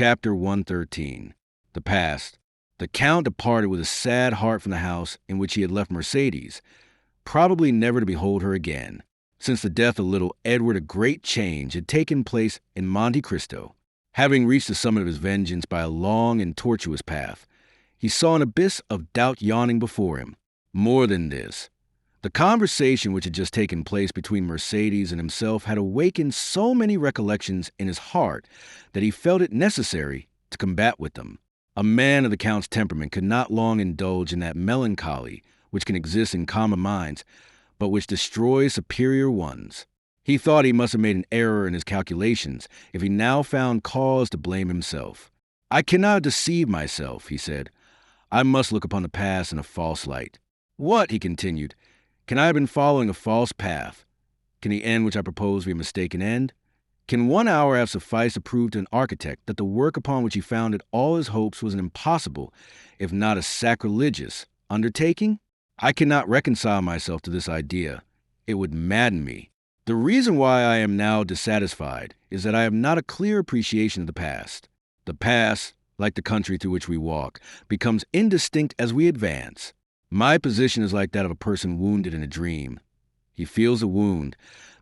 Chapter 113. The Past. The Count departed with a sad heart from the house in which he had left Mercedes, probably never to behold her again. Since the death of little Edward, a great change had taken place in Monte Cristo. Having reached the summit of his vengeance by a long and tortuous path, he saw an abyss of doubt yawning before him. More than this, the conversation which had just taken place between Mercedes and himself had awakened so many recollections in his heart that he felt it necessary to combat with them. A man of the Count's temperament could not long indulge in that melancholy which can exist in common minds, but which destroys superior ones. He thought he must have made an error in his calculations if he now found cause to blame himself. "I cannot deceive myself," he said. "I must look upon the past in a false light." "What?" he continued. "Can I have been following a false path? Can the end which I propose be a mistaken end? Can 1 hour have sufficed to prove to an architect that the work upon which he founded all his hopes was an impossible, if not a sacrilegious, undertaking? I cannot reconcile myself to this idea. It would madden me. The reason why I am now dissatisfied is that I have not a clear appreciation of the past. The past, like the country through which we walk, becomes indistinct as we advance. My position is like that of a person wounded in a dream. He feels the wound,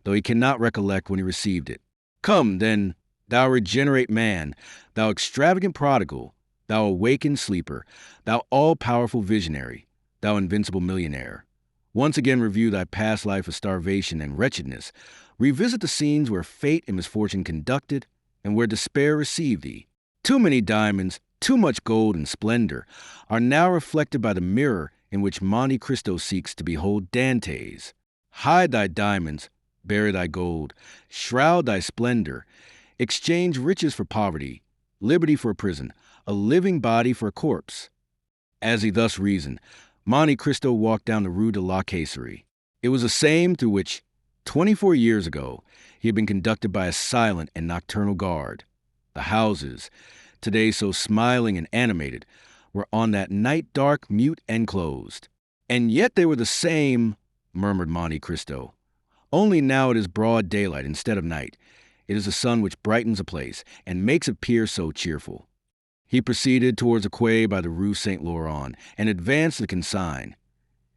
though he cannot recollect when he received it. Come, then, thou regenerate man, thou extravagant prodigal, thou awakened sleeper, thou all-powerful visionary, thou invincible millionaire. Once again review thy past life of starvation and wretchedness. Revisit the scenes where fate and misfortune conducted, and where despair received thee. Too many diamonds, too much gold and splendor, are now reflected by the mirror in which Monte Cristo seeks to behold Dantès. Hide thy diamonds, bury thy gold, shroud thy splendor, exchange riches for poverty, liberty for a prison, a living body for a corpse." As he thus reasoned, Monte Cristo walked down the Rue de la Caisserie. It was the same through which, 24 years ago, he had been conducted by a silent and nocturnal guard. The houses, today so smiling and animated, were on that night dark, mute, and closed. "And yet they were the same," murmured Monte Cristo. "Only now it is broad daylight instead of night. It is the sun which brightens a place and makes it appear so cheerful." He proceeded towards a quay by the Rue Saint Laurent and advanced to the consigne.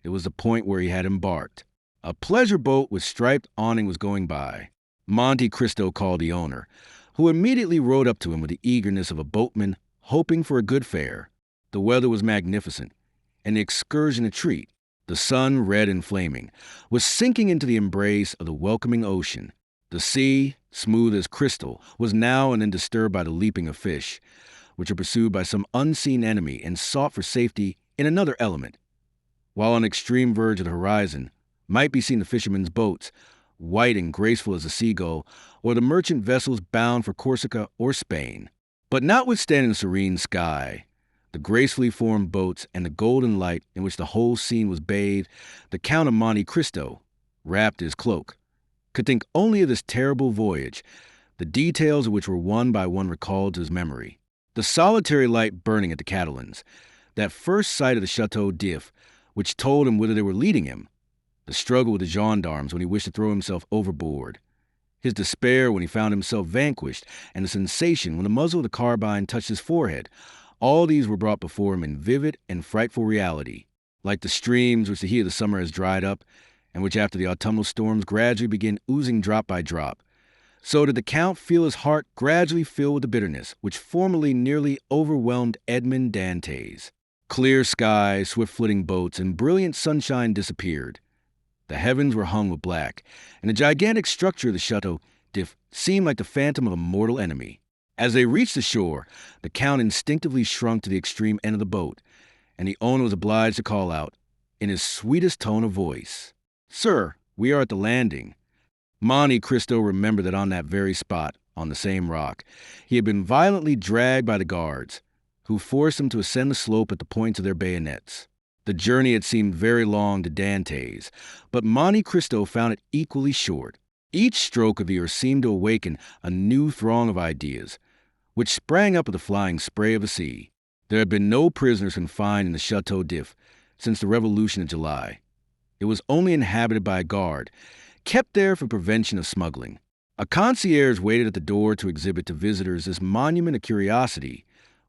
It was the point where he had embarked. A pleasure boat with striped awning was going by. Monte Cristo called the owner, who immediately rode up to him with the eagerness of a boatman hoping for a good fare. The weather was magnificent, and the excursion a treat. The sun, red and flaming, was sinking into the embrace of the welcoming ocean. The sea, smooth as crystal, was now and then disturbed by the leaping of fish, which are pursued by some unseen enemy and sought for safety in another element. While on the extreme verge of the horizon might be seen the fishermen's boats, white and graceful as a seagull, or the merchant vessels bound for Corsica or Spain. But notwithstanding the serene sky, the gracefully formed boats, and the golden light in which the whole scene was bathed, the Count of Monte Cristo, wrapped in his cloak, could think only of this terrible voyage, the details of which were one by one recalled to his memory. The solitary light burning at the Catalans, that first sight of the Château d'If, which told him whither they were leading him, the struggle with the gendarmes when he wished to throw himself overboard, his despair when he found himself vanquished, and the sensation when the muzzle of the carbine touched his forehead, all these were brought before him in vivid and frightful reality, like the streams which the heat of the summer has dried up, and which after the autumnal storms gradually begin oozing drop by drop. So did the Count feel his heart gradually fill with the bitterness which formerly nearly overwhelmed Edmond Dantès. Clear skies, swift-flitting boats, and brilliant sunshine disappeared. The heavens were hung with black, and the gigantic structure of the Château d'If seemed like the phantom of a mortal enemy. As they reached the shore, the Count instinctively shrunk to the extreme end of the boat, and the owner was obliged to call out, in his sweetest tone of voice, "Sir, we are at the landing." Monte Cristo remembered that on that very spot, on the same rock, he had been violently dragged by the guards, who forced him to ascend the slope at the points of their bayonets. The journey had seemed very long to Dantès, but Monte Cristo found it equally short. Each stroke of the oar seemed to awaken a new throng of ideas, which sprang up with the flying spray of the sea. There had been no prisoners confined in the Château d'If since the Revolution of July. It was only inhabited by a guard, kept there for prevention of smuggling. A concierge waited at the door to exhibit to visitors this monument of curiosity,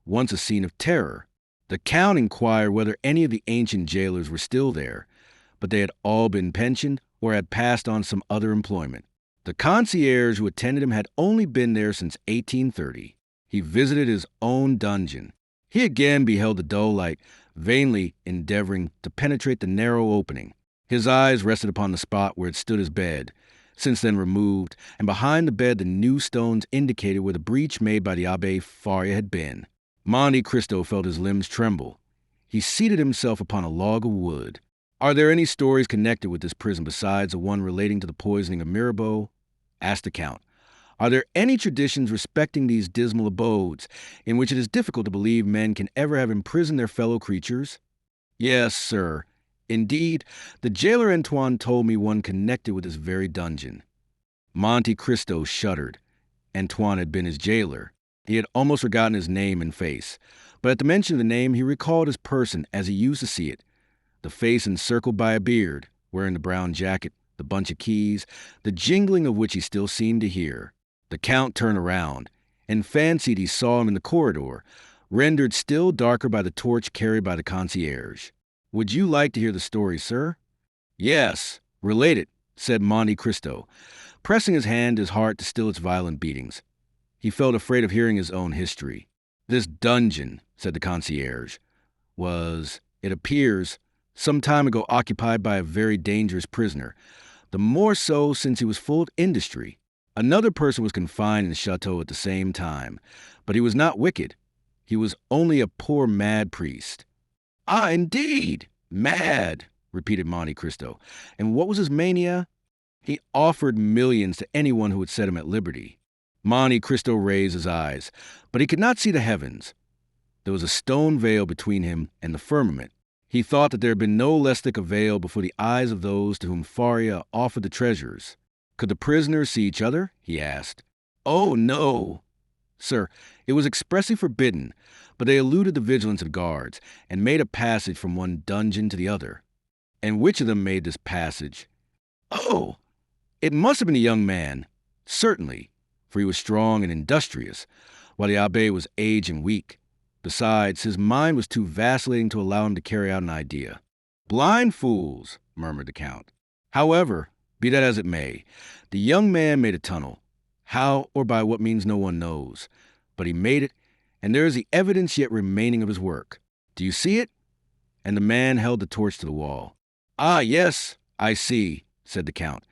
once a scene of terror. The Count inquired whether any of the ancient jailers were still there, but they had all been pensioned or had passed on some other employment. The concierge who attended him had only been there since 1830. He visited his own dungeon. He again beheld the dull light, vainly endeavoring to penetrate the narrow opening. His eyes rested upon the spot where had stood his bed, since then removed, and behind the bed the new stones indicated where the breach made by the Abbé Faria had been. Monte Cristo felt his limbs tremble. He seated himself upon a log of wood. "Are there any stories connected with this prison besides the one relating to the poisoning of Mirabeau?" asked the Count. "Are there any traditions respecting these dismal abodes, in which it is difficult to believe men can ever have imprisoned their fellow creatures?" "Yes, sir. Indeed, the jailer Antoine told me one connected with this very dungeon." Monte Cristo shuddered. Antoine had been his jailer. He had almost forgotten his name and face, but at the mention of the name he recalled his person as he used to see it, the face encircled by a beard, wearing the brown jacket, the bunch of keys, the jingling of which he still seemed to hear. The Count turned around and fancied he saw him in the corridor, rendered still darker by the torch carried by the concierge. "Would you like to hear the story, sir?" "Yes, relate it," said Monte Cristo, pressing his hand to his heart to still its violent beatings. He felt afraid of hearing his own history. "This dungeon," said the concierge, "was, it appears, some time ago occupied by a very dangerous prisoner, the more so since he was full of industry. Another person was confined in the Château at the same time, but he was not wicked. He was only a poor mad priest." "Ah, indeed! Mad!" repeated Monte Cristo. "And what was his mania?" "He offered millions to anyone who would set him at liberty." Monte Cristo raised his eyes, but he could not see the heavens. There was a stone veil between him and the firmament. He thought that there had been no less thick a veil before the eyes of those to whom Faria offered the treasures. "Could the prisoners see each other?" he asked. "Oh, no, sir. It was expressly forbidden, but they eluded the vigilance of guards and made a passage from one dungeon to the other." "And which of them made this passage?" "Oh, it must have been a young man, certainly, for he was strong and industrious, while the abbé was aged and weak. Besides, his mind was too vacillating to allow him to carry out an idea." "Blind fools," murmured the Count. "However, be that as it may, the young man made a tunnel. How or by what means no one knows. But he made it, and there is the evidence yet remaining of his work. Do you see it?" And the man held the torch to the wall. "Ah, yes, I see," said the Count,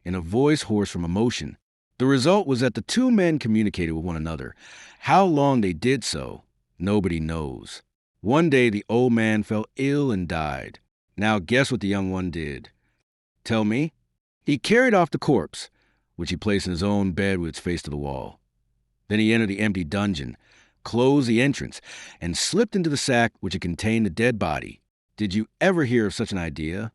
in a voice hoarse from emotion. The result was that the two men communicated with one another. How long they did so, nobody knows. One day the old man fell ill and died. Now guess what the young one did. "Tell me." "He carried off the corpse, which he placed in his own bed with its face to the wall. Then he entered the empty dungeon, closed the entrance, and slipped into the sack which had contained the dead body. Did you ever hear of such an idea?"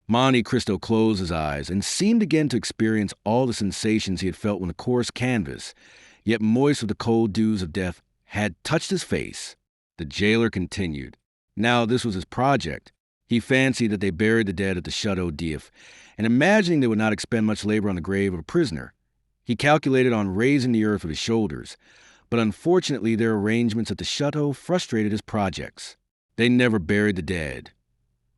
Monte Cristo closed his eyes and seemed again to experience all the sensations he had felt when the coarse canvas, yet moist with the cold dews of death, had touched his face. The jailer continued. Now this was his project. He fancied that they buried the dead at the Château d'If, and imagining they would not expend much labor on the grave of a prisoner, he calculated on raising the earth with his shoulders. But unfortunately their arrangements at the Château frustrated his projects. They never buried the dead.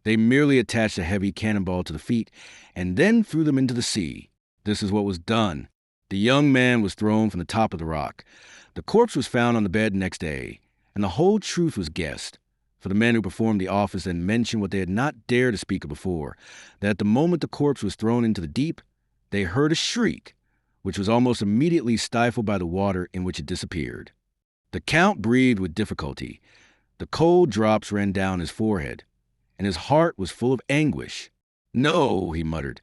They merely attached a heavy cannonball to the feet and then threw them into the sea. This is what was done. The young man was thrown from the top of the rock. The corpse was found on the bed next day, and the whole truth was guessed. For the men who performed the office then mentioned what they had not dared to speak of before, that at the moment the corpse was thrown into the deep, they heard a shriek, which was almost immediately stifled by the water in which it disappeared. The Count breathed with difficulty. The cold drops ran down his forehead, and his heart was full of anguish. "No," he muttered,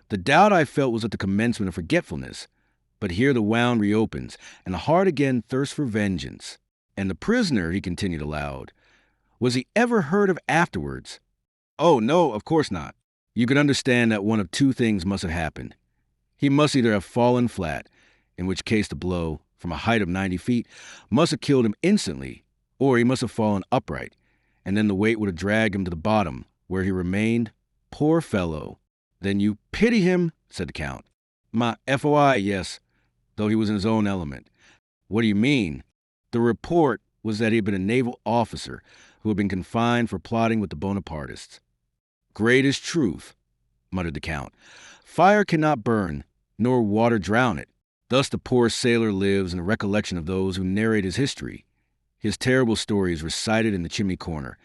"the doubt I felt was at the commencement of forgetfulness. But here the wound reopens, and the heart again thirsts for vengeance. And the prisoner," he continued aloud, "was he ever heard of afterwards?" "Oh, no, of course not. You can understand that one of two things must have happened. He must either have fallen flat, in which case the blow, from a height of 90 feet, must have killed him instantly, or he must have fallen upright, and then the weight would have dragged him to the bottom, where he remained. Poor fellow." "Then you pity him?" said the Count. "My FOI, yes. though he was in his own element. What do you mean? The report was that he had been a naval officer who had been confined for plotting with the Bonapartists. Greatest truth, muttered the Count. Fire cannot burn, nor water drown it. Thus the poor sailor lives in the recollection of those who narrate his history. His terrible story is recited in the chimney corner,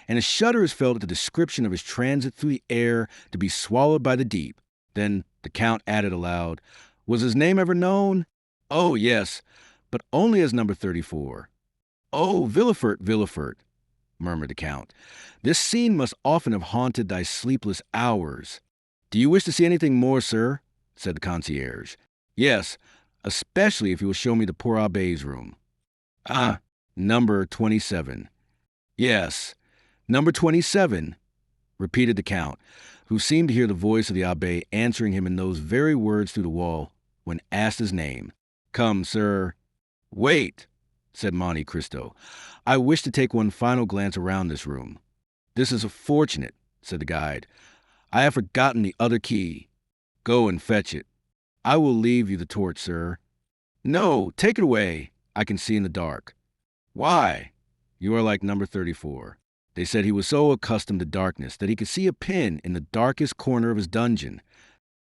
and a shudder is felt at the description of his transit through the air to be swallowed by the deep. Then the Count added aloud, was his name ever known? Oh, yes, but only as number 34. Oh, Villefort, Villefort, murmured the Count. This scene must often have haunted thy sleepless hours. Do you wish to see anything more, sir? Said the concierge. Yes, especially if you will show me the poor abbé's room. Ah, number 27. Yes, number 27, repeated the Count, who seemed to hear the voice of the abbé answering him in those very words through the wall when asked his name. Come, sir. Wait, said Monte Cristo. I wish to take one final glance around this room. This is fortunate, said the guide. I have forgotten the other key. Go and fetch it. I will leave you the torch, sir. No, take it away. I can see in the dark. Why? You are like number 34. They said he was so accustomed to darkness that he could see a pin in the darkest corner of his dungeon.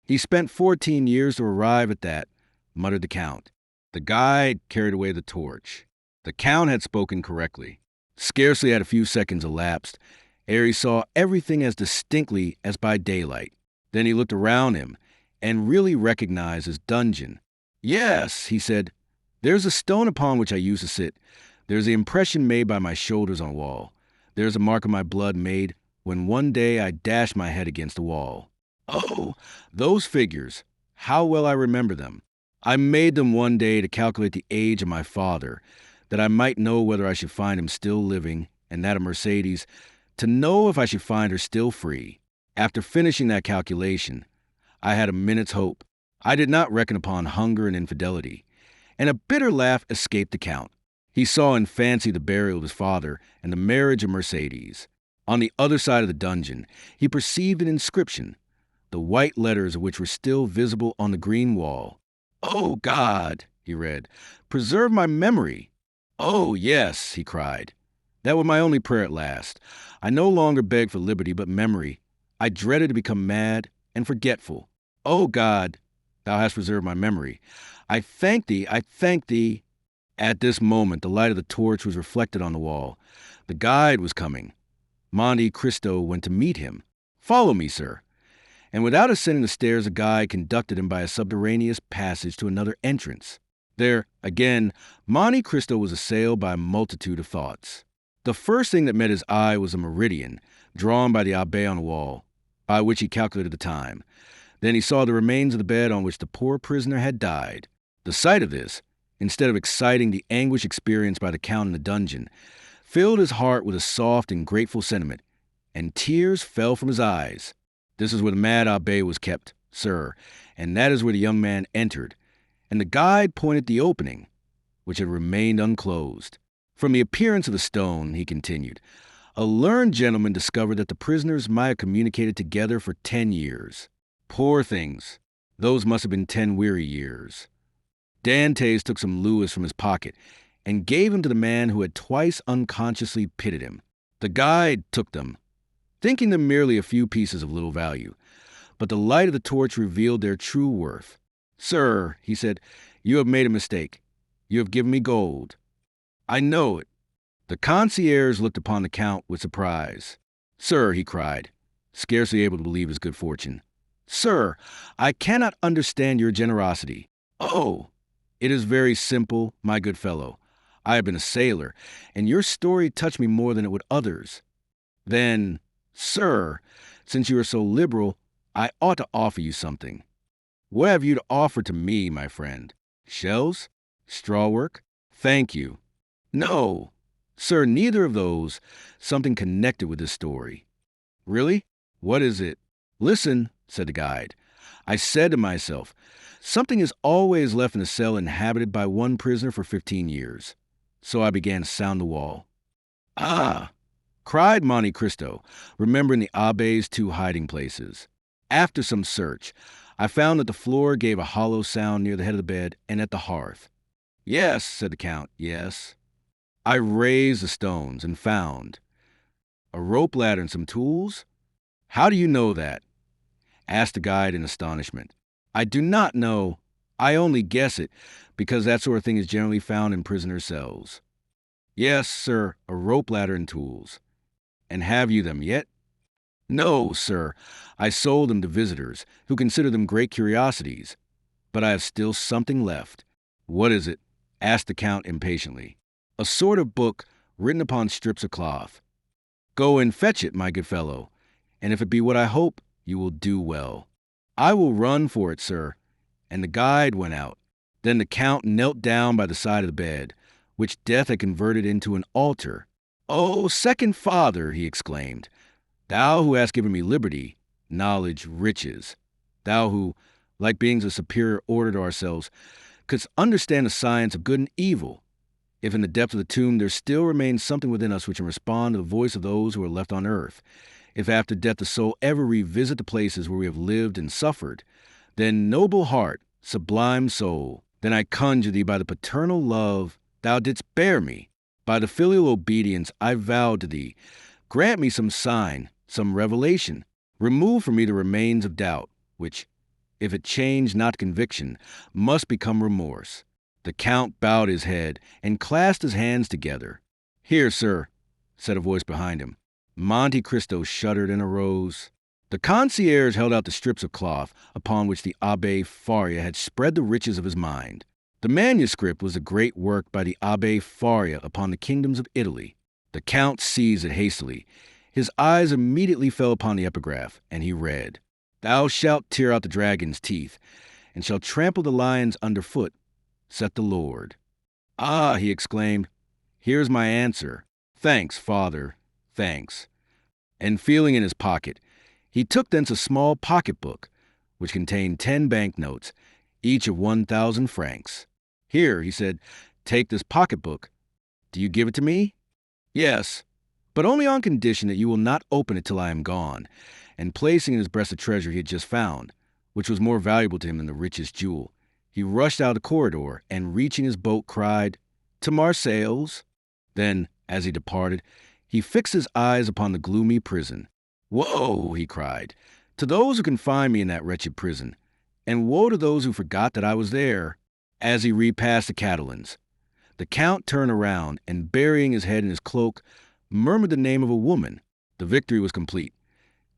He spent 14 years to arrive at that, muttered the Count. The guide carried away the torch. The Count had spoken correctly. Scarcely had a few seconds elapsed ere he saw everything as distinctly as by daylight. Then he looked around him and really recognized his dungeon. Yes, he said, there's a stone upon which I used to sit. There's the impression made by my shoulders on the wall. There's a mark of my blood made when one day I dashed my head against the wall. Oh, those figures, how well I remember them. I made them one day to calculate the age of my father, that I might know whether I should find him still living, and that of Mercedes, to know if I should find her still free. After finishing that calculation, I had a minute's hope. I did not reckon upon hunger and infidelity, and a bitter laugh escaped the Count. He saw in fancy the burial of his father and the marriage of Mercedes. On the other side of the dungeon, he perceived an inscription, the white letters of which were still visible on the green wall. Oh, God, he read, preserve my memory. Oh, yes, he cried. That was my only prayer at last. I no longer begged for liberty, but memory. I dreaded to become mad and forgetful. Oh, God, thou hast preserved my memory. I thank thee, I thank thee. At this moment, the light of the torch was reflected on the wall. The guide was coming. Monte Cristo went to meet him. Follow me, sir. And without ascending the stairs, the guide conducted him by a subterraneous passage to another entrance. There, again, Monte Cristo was assailed by a multitude of thoughts. The first thing that met his eye was a meridian, drawn by the abbé on the wall, by which he calculated the time. Then he saw the remains of the bed on which the poor prisoner had died. The sight of this, instead of exciting the anguish experienced by the Count in the dungeon, filled his heart with a soft and grateful sentiment, and tears fell from his eyes. This is where the mad abbé was kept, sir, and that is where the young man entered, and the guide pointed the opening, which had remained unclosed. From the appearance of the stone, he continued, a learned gentleman discovered that the prisoners might have communicated together for 10 years. Poor things, those must have been 10 weary years. Dantès took some louis from his pocket and gave them to the man who had twice unconsciously pitied him. The guide took them, thinking them merely a few pieces of little value, but the light of the torch revealed their true worth. Sir, he said, you have made a mistake. You have given me gold. I know it. The concierge looked upon the Count with surprise. Sir, he cried, scarcely able to believe his good fortune. Sir, I cannot understand your generosity. Oh, it is very simple, my good fellow. I have been a sailor, and your story touched me more than it would others. Then, sir, since you are so liberal, I ought to offer you something. What have you to offer to me, my friend? Shells? Straw work? Thank you. No, sir, neither of those. Something connected with this story. Really? What is it? Listen, said the guide. I said to myself, something is always left in a cell inhabited by one prisoner for 15 years. So I began to sound the wall. Ah, cried Monte Cristo, remembering the abbé's 2 hiding places. After some search, I found that the floor gave a hollow sound near the head of the bed and at the hearth. Yes, said the Count, yes. I raised the stones and found a rope ladder and some tools. How do you know that? Asked the guide in astonishment. I do not know. I only guess it, because that sort of thing is generally found in prisoners' cells. Yes, sir, a rope ladder and tools. And have you them yet? No, sir. I sold them to visitors, who consider them great curiosities. But I have still something left. What is it? Asked the Count impatiently. A sort of book written upon strips of cloth. Go and fetch it, my good fellow, and if it be what I hope, you will do well. I will run for it, sir. And the guide went out. Then the Count knelt down by the side of the bed, which death had converted into an altar. "Oh, second father," he exclaimed, "thou who hast given me liberty, knowledge, riches, thou who, like beings of superior order to ourselves, couldst understand the science of good and evil, if in the depth of the tomb there still remains something within us which can respond to the voice of those who are left on earth, if after death the soul ever revisit the places where we have lived and suffered, then, noble heart, sublime soul, then I conjure thee by the paternal love thou didst bear me, by the filial obedience I vowed to thee, grant me some sign, some revelation, remove from me the remains of doubt, which, if it change not conviction, must become remorse." The Count bowed his head and clasped his hands together. "Here, sir," said a voice behind him. Monte Cristo shuddered and arose. The concierge held out the strips of cloth upon which the Abbé Faria had spread the riches of his mind. The manuscript was a great work by the Abbé Faria upon the kingdoms of Italy. The Count seized it hastily. His eyes immediately fell upon the epigraph, and he read, "Thou shalt tear out the dragon's teeth, and shalt trample the lions underfoot, saith the Lord." "Ah," he exclaimed, "here's my answer. Thanks, father, thanks." And feeling in his pocket, he took thence a small pocketbook, which contained 10 banknotes, each of 1,000 francs. "Here," he said, "take this pocketbook. Do you give it to me?" "Yes, but only on condition that you will not open it till I am gone." And placing in his breast the treasure he had just found, which was more valuable to him than the richest jewel, he rushed out the corridor, and reaching his boat, cried, "To Marseilles." Then, as he departed, he fixed his eyes upon the gloomy prison. "Woe," he cried, "to those who confined me in that wretched prison, and woe to those who forgot that I was there." As he repassed the Catalans, the Count turned around, and burying his head in his cloak, murmured the name of a woman. The victory was complete.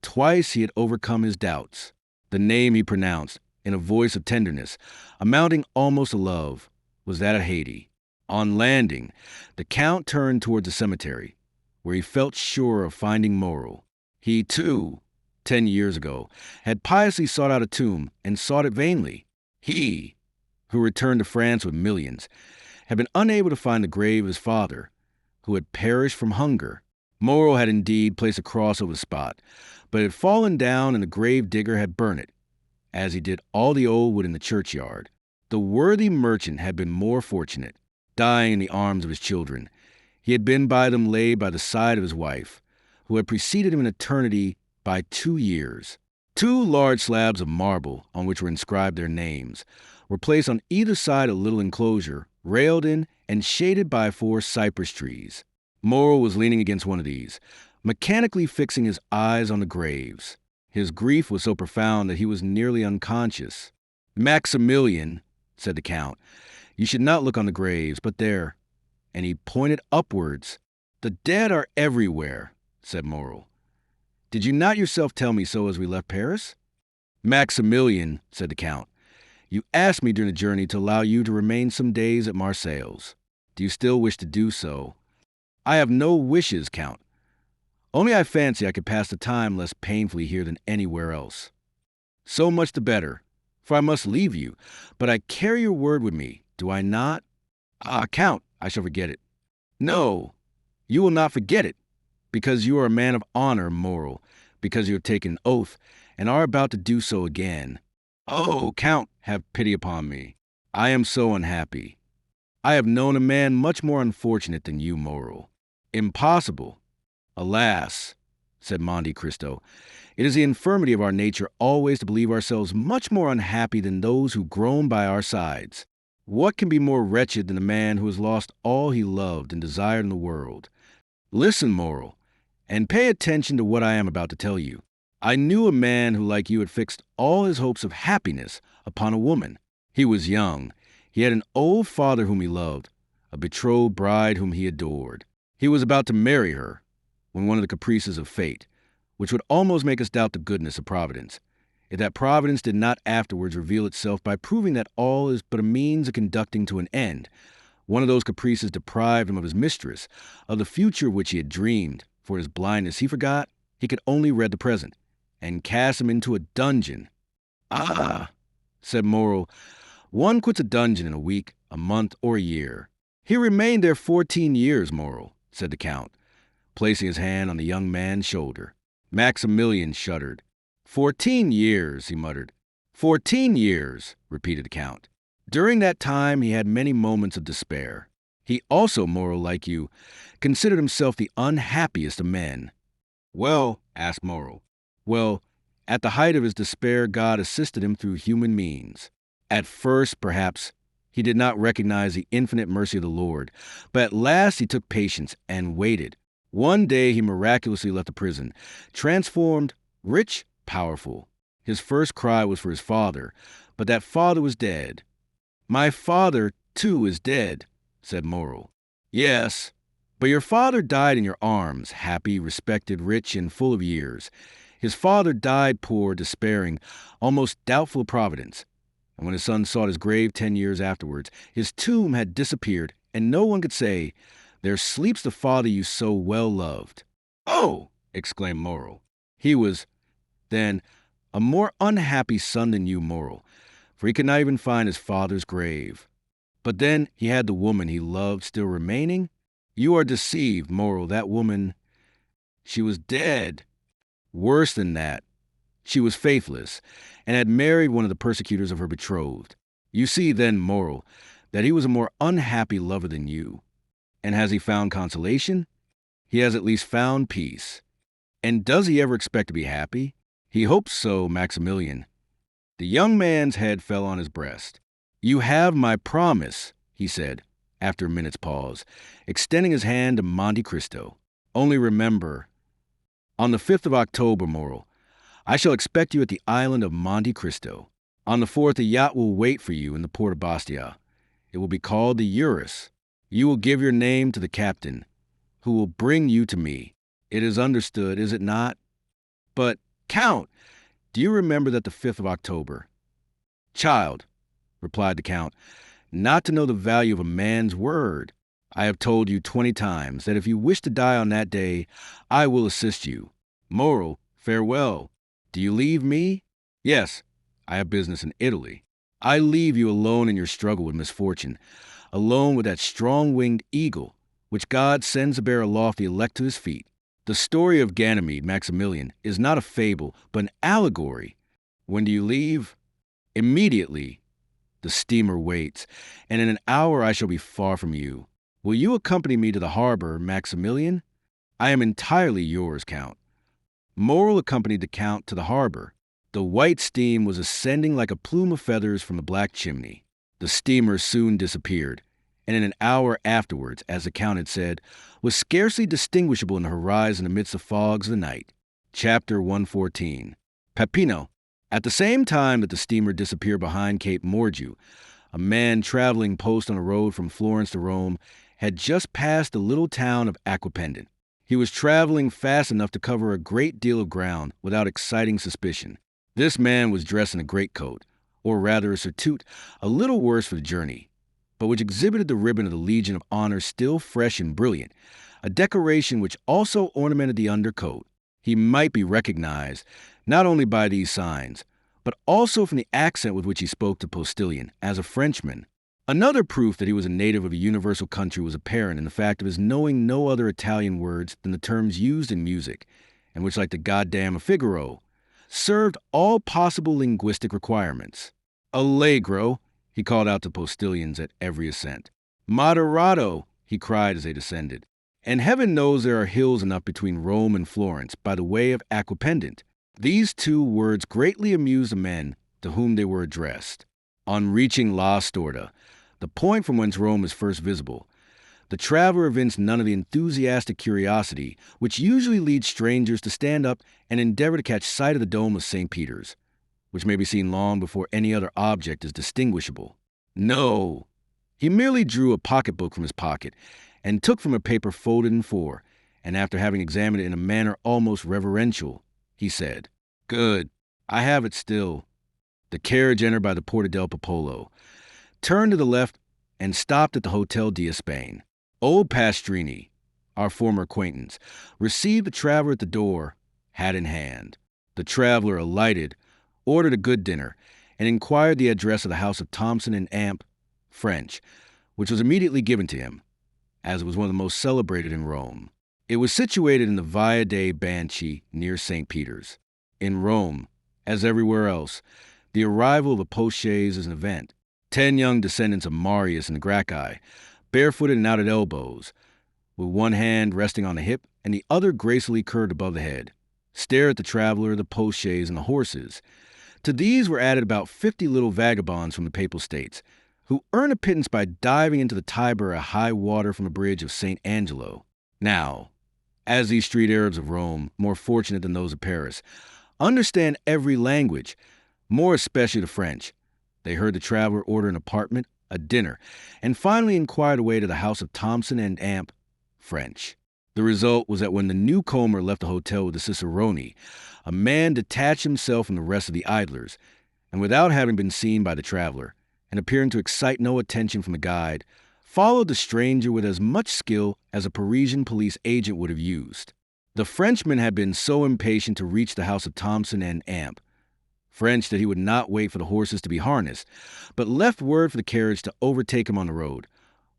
Twice he had overcome his doubts. The name he pronounced, in a voice of tenderness, amounting almost to love, was that of Haiti. On landing, the Count turned towards the cemetery, where he felt sure of finding Moreau. He, too, 10 years ago, had piously sought out a tomb, and sought it vainly. He, who returned to France with millions, had been unable to find the grave of his father, who had perished from hunger. Moreau had indeed placed a cross over the spot, but it had fallen down, and the grave digger had burnt it, as he did all the old wood in the churchyard. The worthy merchant had been more fortunate. Dying in the arms of his children, he had been by them laid by the side of his wife, who had preceded him in eternity by 2 years. 2 large slabs of marble, on which were inscribed their names, were placed on either side a little enclosure, railed in and shaded by 4 cypress trees. Moreau was leaning against one of these, mechanically fixing his eyes on the graves. His grief was so profound that he was nearly unconscious. "Maximilian," said the Count, "you should not look on the graves, but there," and he pointed upwards. "The dead are everywhere," said Moreau. "Did you not yourself tell me so as we left Paris?" "Maximilian," said the Count, "you asked me during the journey to allow you to remain some days at Marseilles. Do you still wish to do so?" "I have no wishes, Count. Only I fancy I could pass the time less painfully here than anywhere else." "So much the better, for I must leave you, but I carry your word with me, do I not?" "Ah, Count, I shall forget it." "No, you will not forget it, because you are a man of honor, Moreau, because you have taken an oath, and are about to do so again." "Oh, Count, have pity upon me. I am so unhappy. I have known a man much more unfortunate than you, Moreau." "Impossible." "Alas," said Monte Cristo. "It is the infirmity of our nature always to believe ourselves much more unhappy than those who groan by our sides. What can be more wretched than a man who has lost all he loved and desired in the world? Listen, moral, and pay attention to what I am about to tell you. I knew a man who, like you, had fixed all his hopes of happiness upon a woman. He was young. He had an old father whom he loved, a betrothed bride whom he adored. He was about to marry her when one of the caprices of fate, which would almost make us doubt the goodness of Providence, if that Providence did not afterwards reveal itself by proving that all is but a means of conducting to an end. One of those caprices deprived him of his mistress, of the future which he had dreamed. For his blindness, he forgot he could only read the present, and cast him into a dungeon." "Ah," said Moral, "one quits a dungeon in a week, a month, or a year." "He remained there 14 years, Moral," said the Count, placing his hand on the young man's shoulder. Maximilian shuddered. 14 years, he muttered. 14 years, repeated the Count. During that time he had many moments of despair. He also, Moral, like you, considered himself the unhappiest of men. "Well," asked Moral. "Well, at the height of his despair, God assisted him through human means. At first, perhaps, he did not recognize the infinite mercy of the Lord, but at last he took patience and waited. One day he miraculously left the prison, transformed, rich, powerful. His first cry was for his father, but that father was dead." "My father, too, is dead," said Moral. "Yes, but your father died in your arms, happy, respected, rich, and full of years. His father died poor, despairing, almost doubtful of Providence. And when his son sought his grave 10 years afterwards, his tomb had disappeared, and no one could say, 'There sleeps the father you so well loved.'" "Oh!" exclaimed Moral. "He was, then, a more unhappy son than you, Moral, for he could not even find his father's grave. But then he had the woman he loved still remaining? You are deceived, Moral. That woman, she was dead. Worse than that, she was faithless, and had married one of the persecutors of her betrothed. You see, then, Moral, that he was a more unhappy lover than you. And has he found consolation? He has at least found peace. And does he ever expect to be happy? He hopes so, Maximilian." The young man's head fell on his breast. "You have my promise," he said, after a minute's pause, extending his hand to Monte Cristo. "Only remember, on the 5th of October, Moral, I shall expect you at the island of Monte Cristo. On the 4th, a yacht will wait for you in the port of Bastia. It will be called the Eurus. You will give your name to the captain, who will bring you to me. It is understood, is it not?" "But, Count, do you remember that the 5th of October?" "Child," replied the Count, "not to know the value of a man's word. I have told you 20 times that if you wish to die on that day, I will assist you. Moral, farewell. Do you leave me?" "Yes, I have business in Italy." "I leave you alone in your struggle with misfortune, alone with that strong-winged eagle, which God sends to bear aloft the elect to his feet. The story of Ganymede, Maximilian, is not a fable, but an allegory. When do you leave?" "Immediately. The steamer waits, and in an hour I shall be far from you. Will you accompany me to the harbor, Maximilian?" "I am entirely yours, Count." Moral accompanied the Count to the harbor. The white steam was ascending like a plume of feathers from the black chimney. The steamer soon disappeared, and in an hour afterwards, as the Count had said, was scarcely distinguishable in the horizon amidst the fogs of the night. Chapter 114. Peppino. At the same time that the steamer disappeared behind Cape Morgiou, a man traveling post on a road from Florence to Rome had just passed the little town of Aquapendent. He was traveling fast enough to cover a great deal of ground without exciting suspicion. This man was dressed in a greatcoat, or rather a surtout, a little worse for the journey, but which exhibited the ribbon of the Legion of Honor still fresh and brilliant, a decoration which also ornamented the undercoat. He might be recognized not only by these signs, but also from the accent with which he spoke to postilion, as a Frenchman. Another proof that he was a native of a universal country was apparent in the fact of his knowing no other Italian words than the terms used in music, and which, like the goddamn of Figaro, served all possible linguistic requirements. "Allegro," he called out to postilions at every ascent. "Moderato," he cried as they descended. And heaven knows there are hills enough between Rome and Florence by the way of Aquapendent. These two words greatly amused the men to whom they were addressed. On reaching La Storta, the point from whence Rome is first visible, the traveler evinced none of the enthusiastic curiosity which usually leads strangers to stand up and endeavor to catch sight of the dome of St. Peter's, which may be seen long before any other object is distinguishable. No, he merely drew a pocketbook from his pocket and took from a paper folded in four, and after having examined it in a manner almost reverential, he said, "Good, I have it still." The carriage entered by the Porta del Popolo, turned to the left, and stopped at the Hotel d'Espagne. Old Pastrini, our former acquaintance, received the traveler at the door, hat in hand. The traveler alighted, ordered a good dinner, and inquired the address of the house of Thompson and Amp, French, which was immediately given to him, as it was one of the most celebrated in Rome. It was situated in the Via dei Banchi near St. Peter's. In Rome, as everywhere else, the arrival of a post-chaise is an event. 10 young descendants of Marius and Gracchi, barefooted and out at elbows, with one hand resting on the hip and the other gracefully curved above the head, stare at the traveler, the post-chaise, and the horses. To these were added about 50 little vagabonds from the Papal States, who earn a pittance by diving into the Tiber at high water from the bridge of St. Angelo. Now, as these street Arabs of Rome, more fortunate than those of Paris, understand every language, more especially the French, they heard the traveler order an apartment, a dinner, and finally inquired the way to the house of Thompson and Amp, French. The result was that when the newcomer left the hotel with the cicerone, a man detached himself from the rest of the idlers, and without having been seen by the traveler, and appearing to excite no attention from the guide, followed the stranger with as much skill as a Parisian police agent would have used. The Frenchman had been so impatient to reach the house of Thompson and Amp, French, that he would not wait for the horses to be harnessed, but left word for the carriage to overtake him on the road,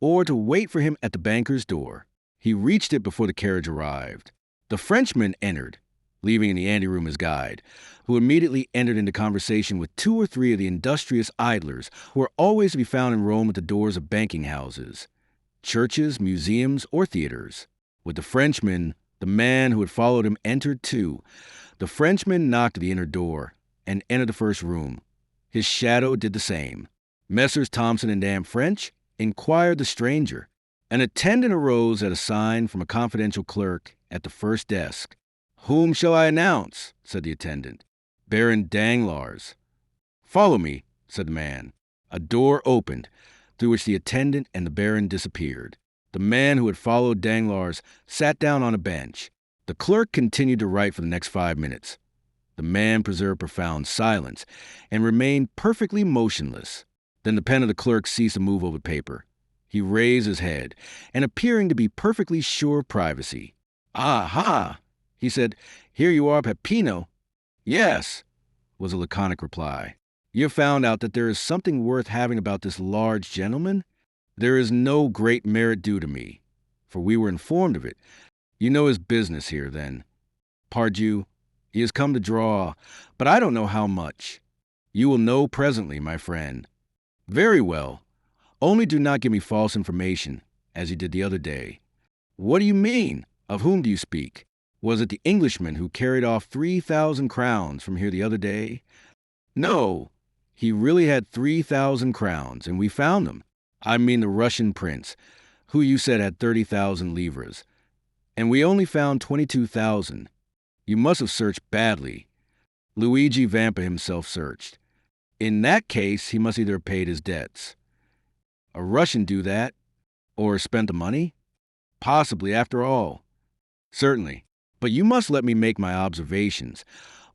or to wait for him at the banker's door. He reached it before the carriage arrived. The Frenchman entered, leaving in the anteroom his guide, who immediately entered into conversation with 2 or 3 of the industrious idlers who are always to be found in Rome at the doors of banking houses, churches, museums, or theaters. With the Frenchman, the man who had followed him entered too. The Frenchman knocked at the inner door and entered the first room. His shadow did the same. Messrs. Thompson and Amp, French, inquired the stranger. An attendant arose at a sign from a confidential clerk at the first desk. "Whom shall I announce?" said the attendant. "Baron Danglars." "Follow me," said the man. A door opened, through which the attendant and the baron disappeared. The man who had followed Danglars sat down on a bench. The clerk continued to write for the next 5 minutes. The man preserved profound silence and remained perfectly motionless. Then the pen of the clerk ceased to move over paper. He raised his head, and appearing to be perfectly sure of privacy, "Aha!" he said, "Here you are, Peppino." "Yes," was a laconic reply. "You have found out that there is something worth having about this large gentleman? There is no great merit due to me, for we were informed of it. You know his business here, then. Pardieu, he has come to draw, but I don't know how much. You will know presently, my friend." "Very well. Only do not give me false information, as you did the other day." "What do you mean? Of whom do you speak? Was it the Englishman who carried off 3,000 crowns from here the other day?" "No, he really had 3,000 crowns, and we found them. I mean the Russian prince, who you said had 30,000 livres, and we only found 22,000. You must have searched badly." Luigi Vampa himself searched. "In that case, he must either have paid his debts." "A Russian do that? Or spent the money?" "Possibly, after all." "Certainly. But you must let me make my observations,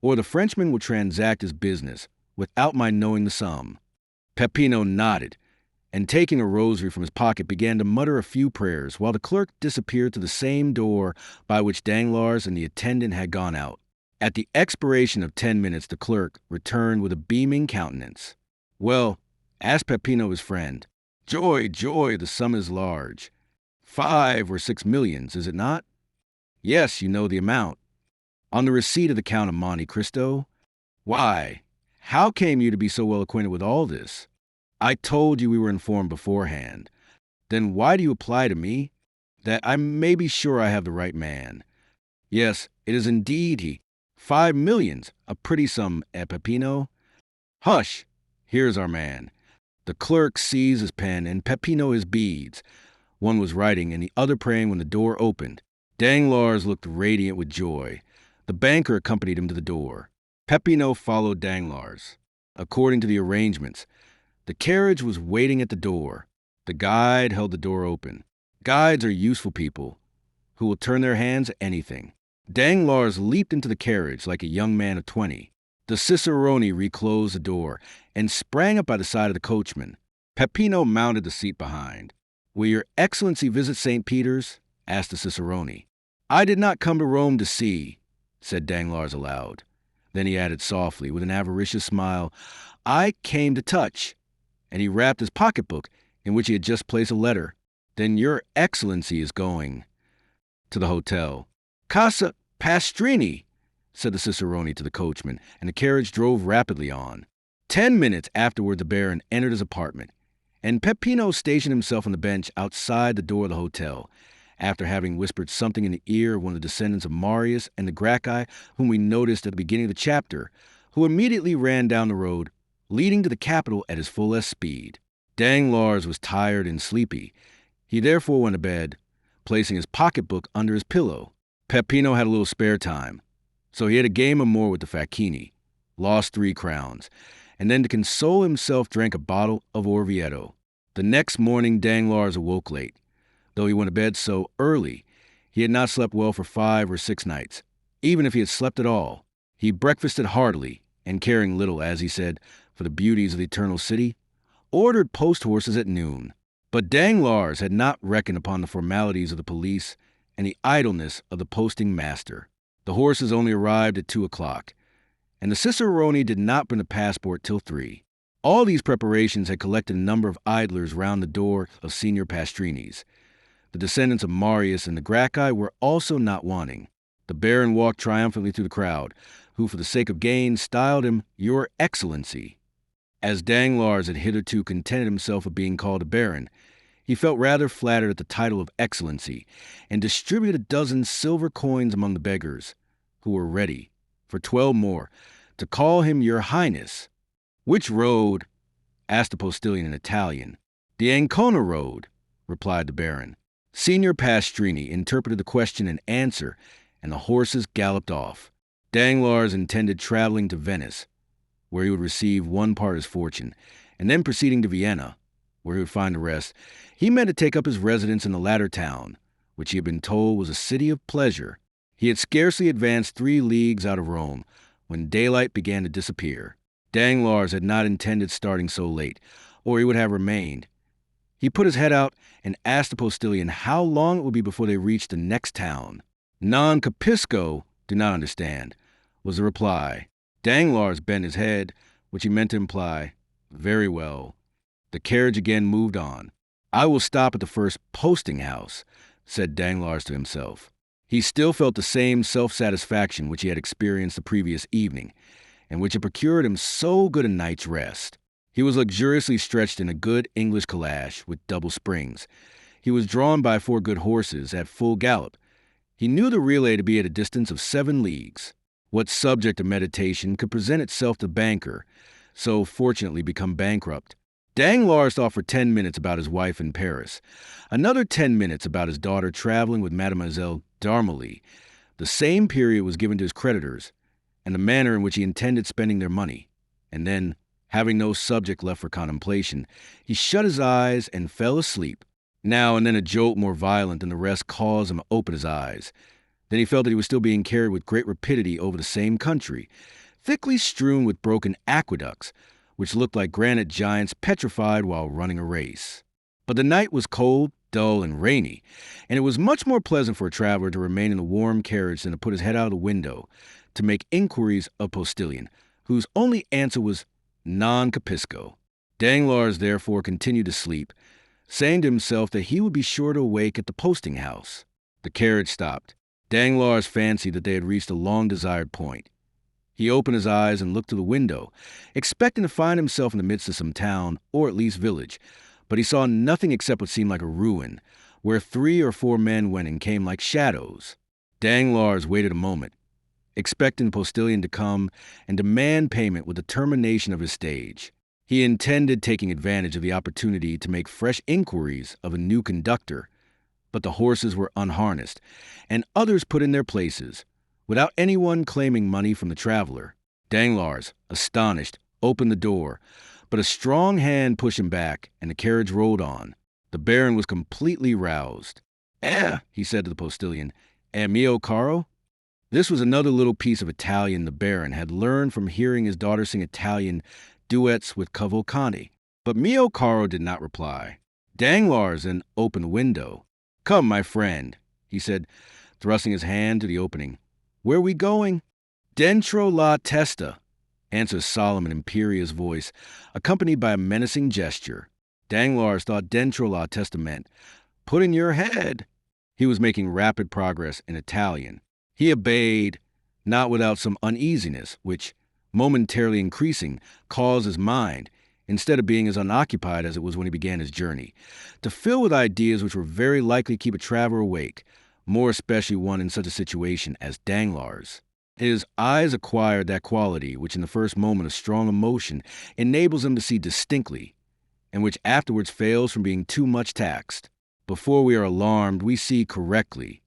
or the Frenchman will transact his business without my knowing the sum." Peppino nodded, and taking a rosary from his pocket began to mutter a few prayers, while the clerk disappeared to the same door by which Danglars and the attendant had gone out. At the expiration of 10 minutes, the clerk returned with a beaming countenance. "Well, ask Peppino his friend. Joy, joy, the sum is large. 5 or 6 millions, is it not?" "Yes, you know the amount." "On the receipt of the Count of Monte Cristo?" "Why, how came you to be so well acquainted with all this?" "I told you we were informed beforehand." "Then why do you apply to me?" that I may be sure I have the right man. Yes, it is indeed he. 5 millions, a pretty sum, Peppino. Hush! Here's our man. The clerk seized his pen and Peppino his beads. One was writing and the other praying when the door opened. Danglars looked radiant with joy. The banker accompanied him to the door. Peppino followed Danglars. According to the arrangements, the carriage was waiting at the door. The guide held the door open. Guides are useful people who will turn their hands to anything. Danglars leaped into the carriage like a young man of 20. The cicerone reclosed the door and sprang up by the side of the coachman. Peppino mounted the seat behind. "Will your excellency visit St. Peter's?" asked the cicerone. "I did not come to Rome to see," said Danglars aloud. Then he added softly, with an avaricious smile, "I came to touch." And he rapped his pocketbook, in which he had just placed a letter. "Then your excellency is going to the hotel." "Casa Pastrini," said the cicerone to the coachman, and the carriage drove rapidly on. 10 minutes afterward the baron entered his apartment, and Peppino stationed himself on the bench outside the door of the hotel, after having whispered something in the ear of one of the descendants of Marius and the Gracchi, whom we noticed at the beginning of the chapter, who immediately ran down the road, leading to the capital at his fullest speed. Danglars was tired and sleepy. He therefore went to bed, placing his pocketbook under his pillow. Peppino had a little spare time, so he had a game or more with the facchini, lost 3 crowns, and then to console himself drank a bottle of Orvieto. The next morning Danglars awoke late. Though he went to bed so early, he had not slept well for 5 or 6 nights, even if he had slept at all. He breakfasted heartily, and caring little, as he said, for the beauties of the eternal city, ordered post-horses at noon. But Danglars had not reckoned upon the formalities of the police and the idleness of the posting master. The horses only arrived at 2 o'clock, and the cicerone did not bring the passport till 3. All these preparations had collected a number of idlers round the door of Signor Pastrini's. The descendants of Marius and the Gracchi were also not wanting. The baron walked triumphantly through the crowd, who for the sake of gain styled him Your Excellency. As Danglars had hitherto contented himself with being called a baron, he felt rather flattered at the title of Excellency, and distributed a dozen silver coins among the beggars, who were ready, for 12 more, to call him Your Highness. "Which road?" asked the postilion in Italian. "The Ancona road," replied the baron. Signor Pastrini interpreted the question and answer, and the horses galloped off. Danglars intended traveling to Venice, where he would receive one part of his fortune, and then proceeding to Vienna, where he would find the rest. He meant to take up his residence in the latter town, which he had been told was a city of pleasure. He had scarcely advanced 3 leagues out of Rome when daylight began to disappear. Danglars had not intended starting so late, or he would have remained. He put his head out and asked the postilion how long it would be before they reached the next town. "Non capisco," do not understand, was the reply. Danglars bent his head, which he meant to imply, "Very well." The carriage again moved on. "I will stop at the first posting house," said Danglars to himself. He still felt the same self-satisfaction which he had experienced the previous evening, and which had procured him so good a night's rest. He was luxuriously stretched in a good English calash with double springs. He was drawn by 4 good horses at full gallop. He knew the relay to be at a distance of 7 leagues. What subject of meditation could present itself to the banker, so fortunately become bankrupt? Danglars thought for 10 minutes about his wife in Paris, another 10 minutes about his daughter traveling with Mademoiselle d'Armilly. The same period was given to his creditors, and the manner in which he intended spending their money. And then, having no subject left for contemplation, he shut his eyes and fell asleep. Now and then a jolt more violent than the rest caused him to open his eyes. Then he felt that he was still being carried with great rapidity over the same country, thickly strewn with broken aqueducts, which looked like granite giants petrified while running a race. But the night was cold, dull, and rainy, and it was much more pleasant for a traveler to remain in the warm carriage than to put his head out of the window to make inquiries of postilion, whose only answer was "Non capisco." Danglars therefore continued to sleep, saying to himself that he would be sure to awake at the posting house. The carriage stopped. Danglars fancied that they had reached a long-desired point. He opened his eyes and looked to the window, expecting to find himself in the midst of some town, or at least village, but he saw nothing except what seemed like a ruin, where 3 or 4 men went and came like shadows. Danglars waited a moment, expecting the postilion to come and demand payment with the termination of his stage. He intended taking advantage of the opportunity to make fresh inquiries of a new conductor, but the horses were unharnessed, and others put in their places, without anyone claiming money from the traveler. Danglars, astonished, opened the door, but a strong hand pushed him back, and the carriage rolled on. The Baron was completely roused. He said to the postilion, mio caro? This was another little piece of Italian the Baron had learned from hearing his daughter sing Italian duets with Cavalcanti. But mio caro did not reply. Danglars then opened the window. Come, my friend, he said, thrusting his hand to the opening. Where are we going? Dentro la testa, answered a solemn and imperious voice, accompanied by a menacing gesture. Danglars thought dentro la testa meant, put in your head. He was making rapid progress in Italian. He obeyed, not without some uneasiness, which, momentarily increasing, caused his mind, instead of being as unoccupied as it was when he began his journey, to fill with ideas which were very likely to keep a traveler awake, more especially one in such a situation as Danglars. His eyes acquired that quality which in the first moment of strong emotion enables them to see distinctly, and which afterwards fails from being too much taxed. Before we are alarmed, we see correctly.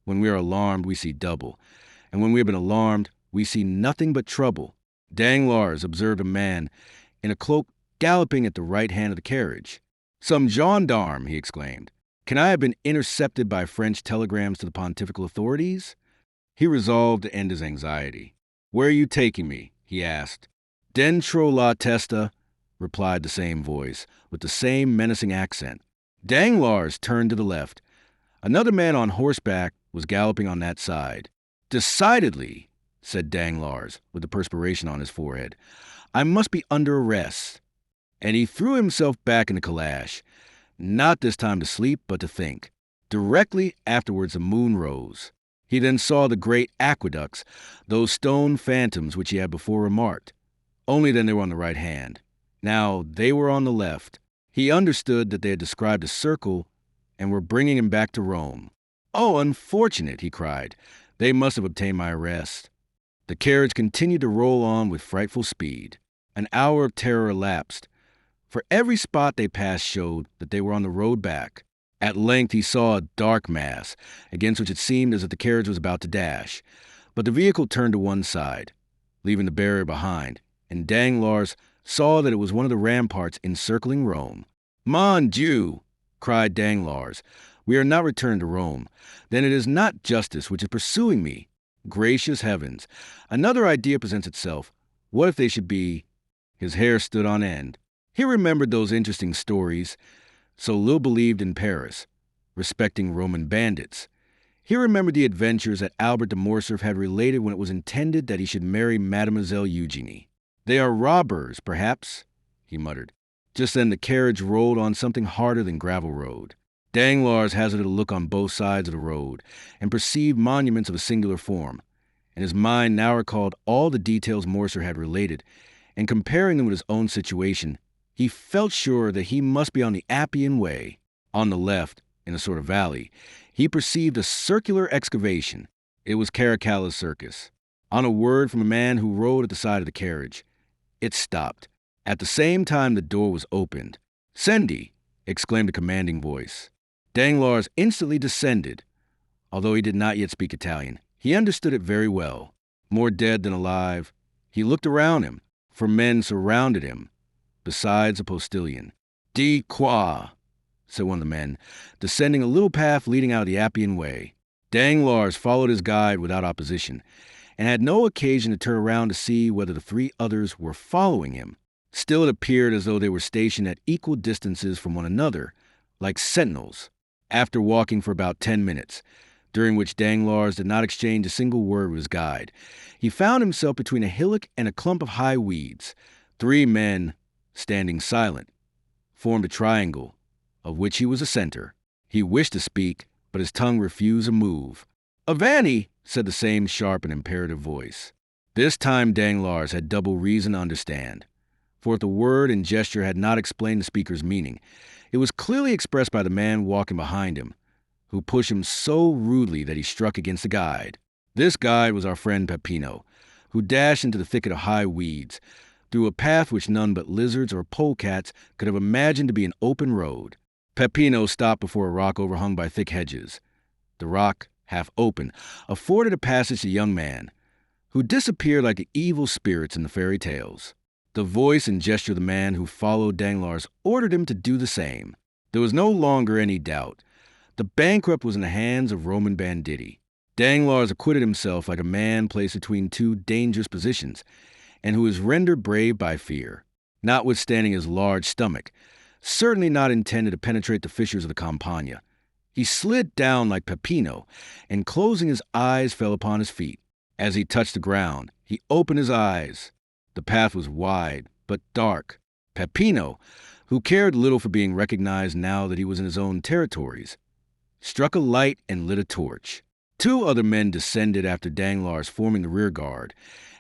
When we are alarmed, we see double. And when we have been alarmed, we see nothing but trouble. Danglars observed a man in a cloak galloping at the right hand of the carriage. Some gendarme, he exclaimed. Can I have been intercepted by French telegrams to the pontifical authorities? He resolved to end his anxiety. Where are you taking me? He asked. Dentro la testa, replied the same voice, with the same menacing accent. Danglars turned to the left. Another man on horseback was galloping on that side. Decidedly, said Danglars, with the perspiration on his forehead, I must be under arrest. And he threw himself back in the calash, not this time to sleep, but to think. Directly afterwards the moon rose. He then saw the great aqueducts, those stone phantoms which he had before remarked. Only then they were on the right hand. Now they were on the left. He understood that they had described a circle and were bringing him back to Rome. Oh, unfortunate, he cried. They must have obtained my arrest. The carriage continued to roll on with frightful speed. An hour of terror elapsed, for every spot they passed showed that they were on the road back. At length he saw a dark mass, against which it seemed as if the carriage was about to dash. But the vehicle turned to one side, leaving the barrier behind, and Danglars saw that it was one of the ramparts encircling Rome. Mon Dieu, cried Danglars, we are not returned to Rome. Then it is not justice which is pursuing me. Gracious heavens, another idea presents itself. What if they should be... His hair stood on end. He remembered those interesting stories, so little believed in Paris, respecting Roman bandits. He remembered the adventures that Albert de Morcerf had related when it was intended that he should marry Mademoiselle Eugenie. They are robbers, perhaps, he muttered. Just then the carriage rolled on something harder than gravel road. Danglars hazarded a look on both sides of the road, and perceived monuments of a singular form, and his mind now recalled all the details Morcerf had related, and comparing them with his own situation, he felt sure that he must be on the Appian Way. On the left, in a sort of valley, he perceived a circular excavation. It was Caracalla's circus. On a word from a man who rode at the side of the carriage, it stopped. At the same time the door was opened. "Scendi!" exclaimed a commanding voice. Danglars instantly descended. Although he did not yet speak Italian, he understood it very well. More dead than alive, he looked around him, for men surrounded him, besides a postilion. "Di qua," said one of the men, descending a little path leading out of the Appian Way. Danglars followed his guide without opposition, and had no occasion to turn around to see whether the 3 others were following him. Still it appeared as though they were stationed at equal distances from one another, like sentinels. After walking for about 10 minutes, during which Danglars did not exchange a single word with his guide, he found himself between a hillock and a clump of high weeds. 3 men, standing silent, formed a triangle, of which he was the center. He wished to speak, but his tongue refused to move. "Avanti!" said the same sharp and imperative voice. This time Danglars had double reason to understand, for if the word and gesture had not explained the speaker's meaning, It was clearly expressed by the man walking behind him, who pushed him so rudely that he struck against the guide. This guide was our friend Peppino, who dashed into the thicket of high weeds, through a path which none but lizards or polecats could have imagined to be an open road. Peppino stopped before a rock overhung by thick hedges. The rock, half open, afforded a passage to the young man, who disappeared like the evil spirits in the fairy tales. The voice and gesture of the man who followed Danglars ordered him to do the same. There was no longer any doubt. The bankrupt was in the hands of Roman banditti. Danglars acquitted himself like a man placed between two dangerous positions, and who is rendered brave by fear, notwithstanding his large stomach, certainly not intended to penetrate the fissures of the Campagna. He slid down like Peppino, and closing his eyes fell upon his feet. As he touched the ground, he opened his eyes. The path was wide, but dark. Peppino, who cared little for being recognized now that he was in his own territories, struck a light and lit a torch. 2 other men descended after Danglars, forming the rear guard,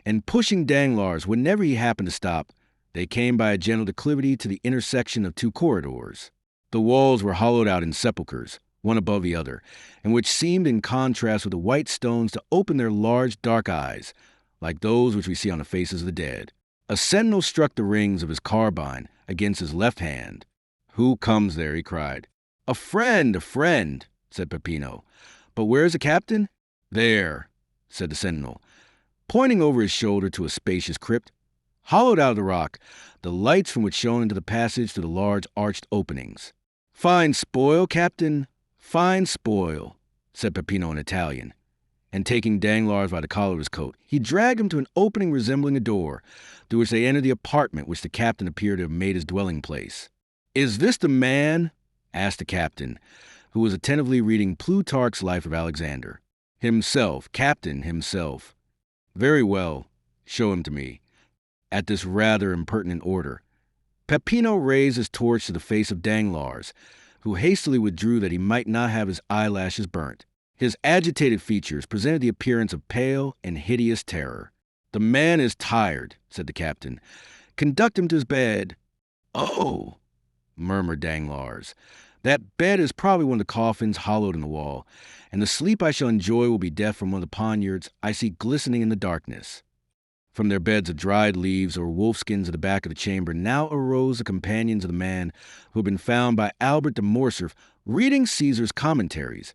and pushing Danglars whenever he happened to stop, they came by a gentle declivity to the intersection of 2 corridors. The walls were hollowed out in sepulchres, one above the other, and which seemed in contrast with the white stones to open their large dark eyes, like those which we see on the faces of the dead. A sentinel struck the rings of his carbine against his left hand. "Who comes there?" he cried. A friend, said Peppino. "But where is the captain?" "There," said the sentinel, pointing over his shoulder to a spacious crypt, hollowed out of the rock, the lights from which shone into the passage through the large arched openings. "Fine spoil, captain, fine spoil," said Peppino in Italian, and taking Danglars by the collar of his coat, he dragged him to an opening resembling a door, through which they entered the apartment which the captain appeared to have made his dwelling place. "Is this the man?" asked the captain, who was attentively reading Plutarch's Life of Alexander. "Himself, captain, himself." "Very well, show him to me." At this rather impertinent order, Peppino raised his torch to the face of Danglars, who hastily withdrew that he might not have his eyelashes burnt. His agitated features presented the appearance of pale and hideous terror. "The man is tired," said the captain. "Conduct him to his bed." "Oh," murmured Danglars, "that bed is probably one of the coffins hollowed in the wall, and the sleep I shall enjoy will be death from one of the poniards I see glistening in the darkness." From their beds of dried leaves or wolfskins at the back of the chamber now arose the companions of the man who had been found by Albert de Morcerf reading Caesar's commentaries,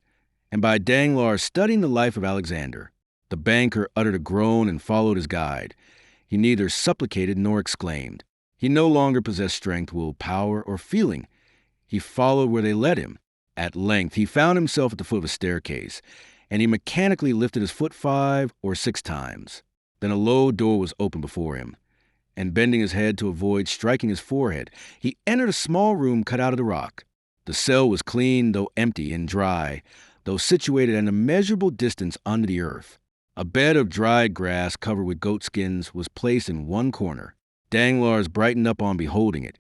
and by Danglars studying the life of Alexander. The banker uttered a groan and followed his guide. He neither supplicated nor exclaimed. He no longer possessed strength, will, power, or feeling. He followed where they led him. At length he found himself at the foot of a staircase, and he mechanically lifted his foot 5 or 6 times. Then a low door was opened before him, and bending his head to avoid striking his forehead, he entered a small room cut out of the rock. The cell was clean, though empty, and dry, though situated at an immeasurable distance under the earth. A bed of dried grass covered with goatskins was placed in one corner. Danglars brightened up on beholding it,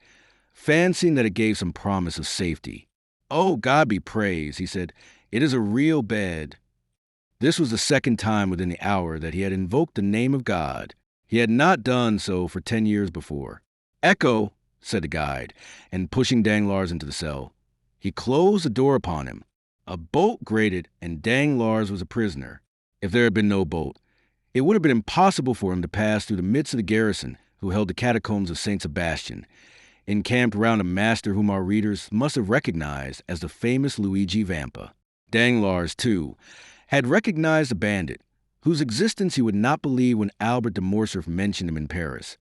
fancying that it gave some promise of safety. "Oh, God be praised," he said. "It is a real bed." This was the 2nd time within the hour that he had invoked the name of God. He had not done so for 10 years before. "Ecco," said the guide, and pushing Danglars into the cell, he closed the door upon him. A bolt grated, and Danglars was a prisoner. If there had been no bolt, it would have been impossible for him to pass through the midst of the garrison who held the catacombs of St. Sebastian, encamped round a master whom our readers must have recognized as the famous Luigi Vampa. Danglars, too, had recognized the bandit, whose existence he would not believe when Albert de Morcerf mentioned him in Paris.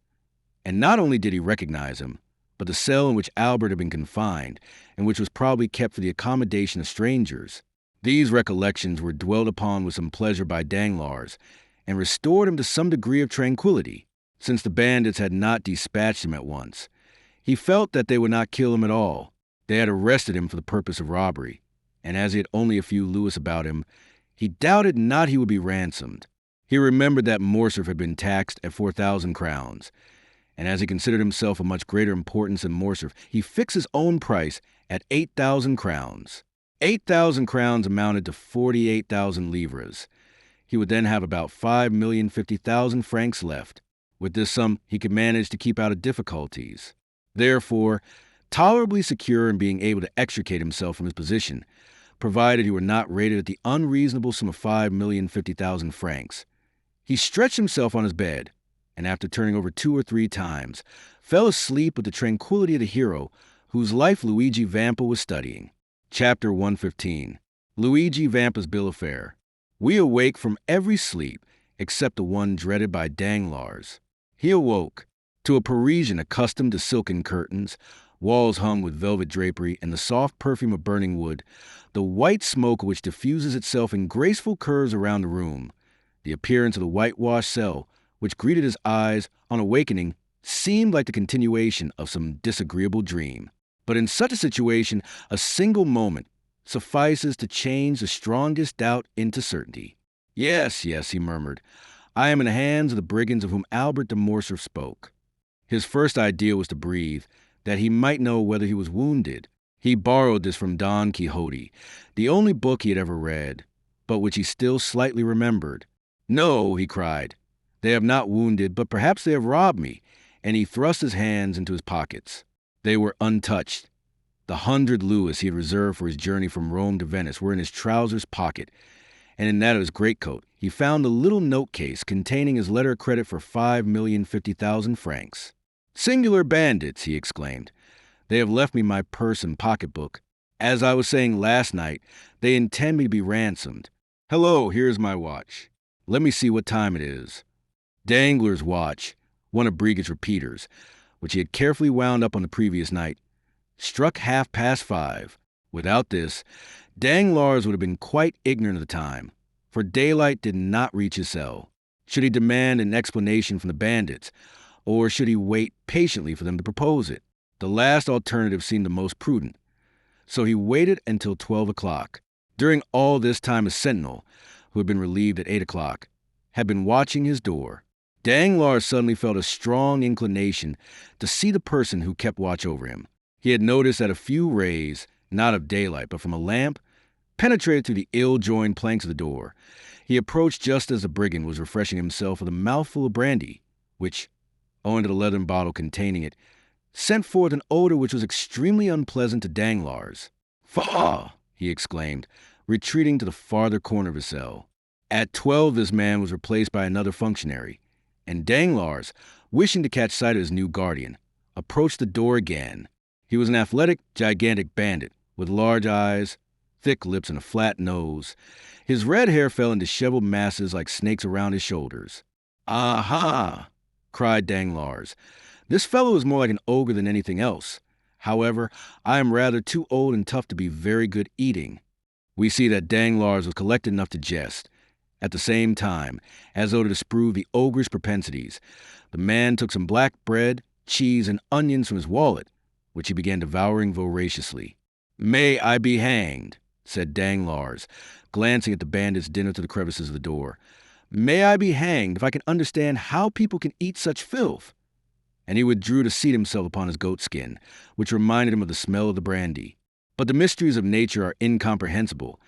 And not only did he recognize him, but the cell in which Albert had been confined, and which was probably kept for the accommodation of strangers. These recollections were dwelt upon with some pleasure by Danglars, and restored him to some degree of tranquillity, since the bandits had not dispatched him at once. He felt that they would not kill him at all. They had arrested him for the purpose of robbery, and as he had only a few louis about him, he doubted not he would be ransomed. He remembered that Morcerf had been taxed at 4,000 crowns, and as he considered himself of much greater importance than Morcerf, he fixed his own price at 8,000 crowns. 8,000 crowns amounted to 48,000 livres. He would then have about 5,050,000 francs left. With this sum, he could manage to keep out of difficulties. Therefore, tolerably secure in being able to extricate himself from his position, provided he were not rated at the unreasonable sum of 5,050,000 francs. He stretched himself on his bed, and after turning over 2 or 3 times, fell asleep with the tranquility of the hero whose life Luigi Vampa was studying. Chapter 115. Luigi Vampa's Bill of Fare. We awake from every sleep except the one dreaded by Danglars. He awoke to a Parisian accustomed to silken curtains, walls hung with velvet drapery, and the soft perfume of burning wood, the white smoke which diffuses itself in graceful curves around the room. The appearance of the whitewashed cell, which greeted his eyes on awakening, seemed like the continuation of some disagreeable dream. But in such a situation, a single moment suffices to change the strongest doubt into certainty. Yes, yes, he murmured. I am in the hands of the brigands of whom Albert de Morcerf spoke. His first idea was to breathe, that he might know whether he was wounded. He borrowed this from Don Quixote, the only book he had ever read, but which he still slightly remembered. No, he cried. They have not wounded, but perhaps they have robbed me, and he thrust his hands into his pockets. They were untouched. The 100 louis he had reserved for his journey from Rome to Venice were in his trousers pocket, and in that of his greatcoat he found a little note case containing his letter of credit for 5,050,000 francs. Singular bandits, he exclaimed. They have left me my purse and pocketbook. As I was saying last night, they intend me to be ransomed. Hello, here's my watch. Let me see what time it is. Danglars' watch, one of Brigida's repeaters, which he had carefully wound up on the previous night, struck 5:30. Without this, Danglars would have been quite ignorant of the time, for daylight did not reach his cell. Should he demand an explanation from the bandits, or should he wait patiently for them to propose it? The last alternative seemed the most prudent, so he waited until 12 o'clock. During all this time a sentinel, who had been relieved at 8 o'clock, had been watching his door. Danglars suddenly felt a strong inclination to see the person who kept watch over him. He had noticed that a few rays, not of daylight, but from a lamp, penetrated through the ill-joined planks of the door. He approached just as the brigand was refreshing himself with a mouthful of brandy, which, owing to the leathern bottle containing it, sent forth an odor which was extremely unpleasant to Danglars. Faugh! He exclaimed, retreating to the farther corner of his cell. At 12 this man was replaced by another functionary, and Danglars, wishing to catch sight of his new guardian, approached the door again. He was an athletic, gigantic bandit, with large eyes, thick lips, and a flat nose. His red hair fell in disheveled masses like snakes around his shoulders. Aha! Cried Danglars. This fellow is more like an ogre than anything else. However, I am rather too old and tough to be very good eating. We see that Danglars was collected enough to jest. At the same time, as though to disprove the ogre's propensities, the man took some black bread, cheese, and onions from his wallet, which he began devouring voraciously. May I be hanged, said Danglars, glancing at the bandit's dinner through the crevices of the door. May I be hanged if I can understand how people can eat such filth. And he withdrew to seat himself upon his goatskin, which reminded him of the smell of the brandy. But the mysteries of nature are incomprehensible,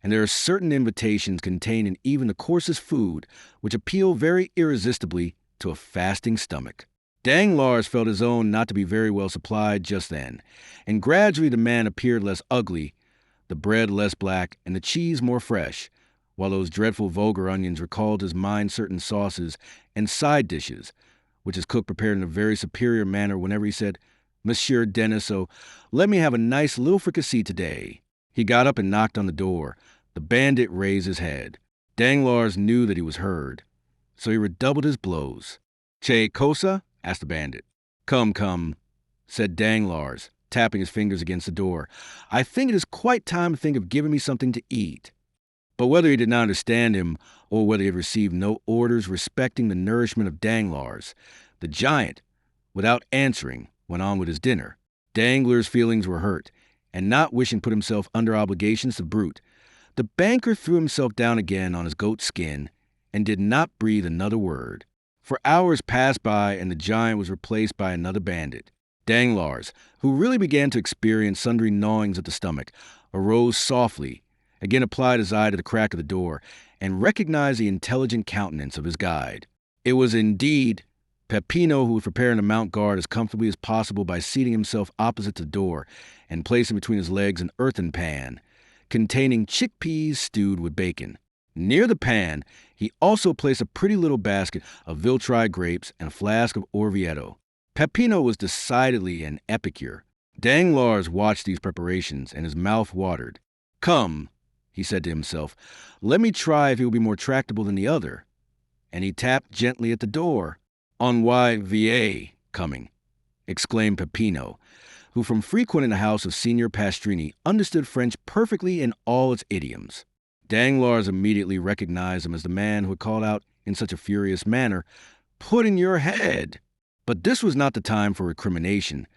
and there are certain invitations contained in even the coarsest food which appeal very irresistibly to a fasting stomach. Danglars felt his own not to be very well supplied just then, and gradually the man appeared less ugly, the bread less black, and the cheese more fresh, while those dreadful vulgar onions recalled to his mind certain sauces and side dishes, which his cook prepared in a very superior manner whenever he said, Monsieur Denisot, let me have a nice little fricassee today. He got up and knocked on the door. The bandit raised his head. Danglars knew that he was heard, so he redoubled his blows. Che cosa? Asked the bandit. Come, come, said Danglars, tapping his fingers against the door. I think it is quite time to think of giving me something to eat. But whether he did not understand him, or whether he had received no orders respecting the nourishment of Danglars, the giant, without answering, went on with his dinner. Danglars' feelings were hurt, and not wishing to put himself under obligations to Brute, the banker threw himself down again on his goat skin, and did not breathe another word. For hours passed by, and the giant was replaced by another bandit. Danglars, who really began to experience sundry gnawings at the stomach, arose softly, again applied his eye to the crack of the door, and recognized the intelligent countenance of his guide. It was indeed Peppino, who was preparing to mount guard as comfortably as possible by seating himself opposite the door and placing between his legs an earthen pan containing chickpeas stewed with bacon. Near the pan, he also placed a pretty little basket of Viltri grapes and a flask of Orvieto. Peppino was decidedly an epicure. Danglars watched these preparations, and his mouth watered. "Come," he said to himself, "let me try if he will be more tractable than the other." And he tapped gently at the door. "En why vie coming," exclaimed Peppino, who from frequenting the house of Signor Pastrini understood French perfectly in all its idioms. Danglars immediately recognized him as the man who had called out in such a furious manner, "Put in your head!" But this was not the time for recrimination,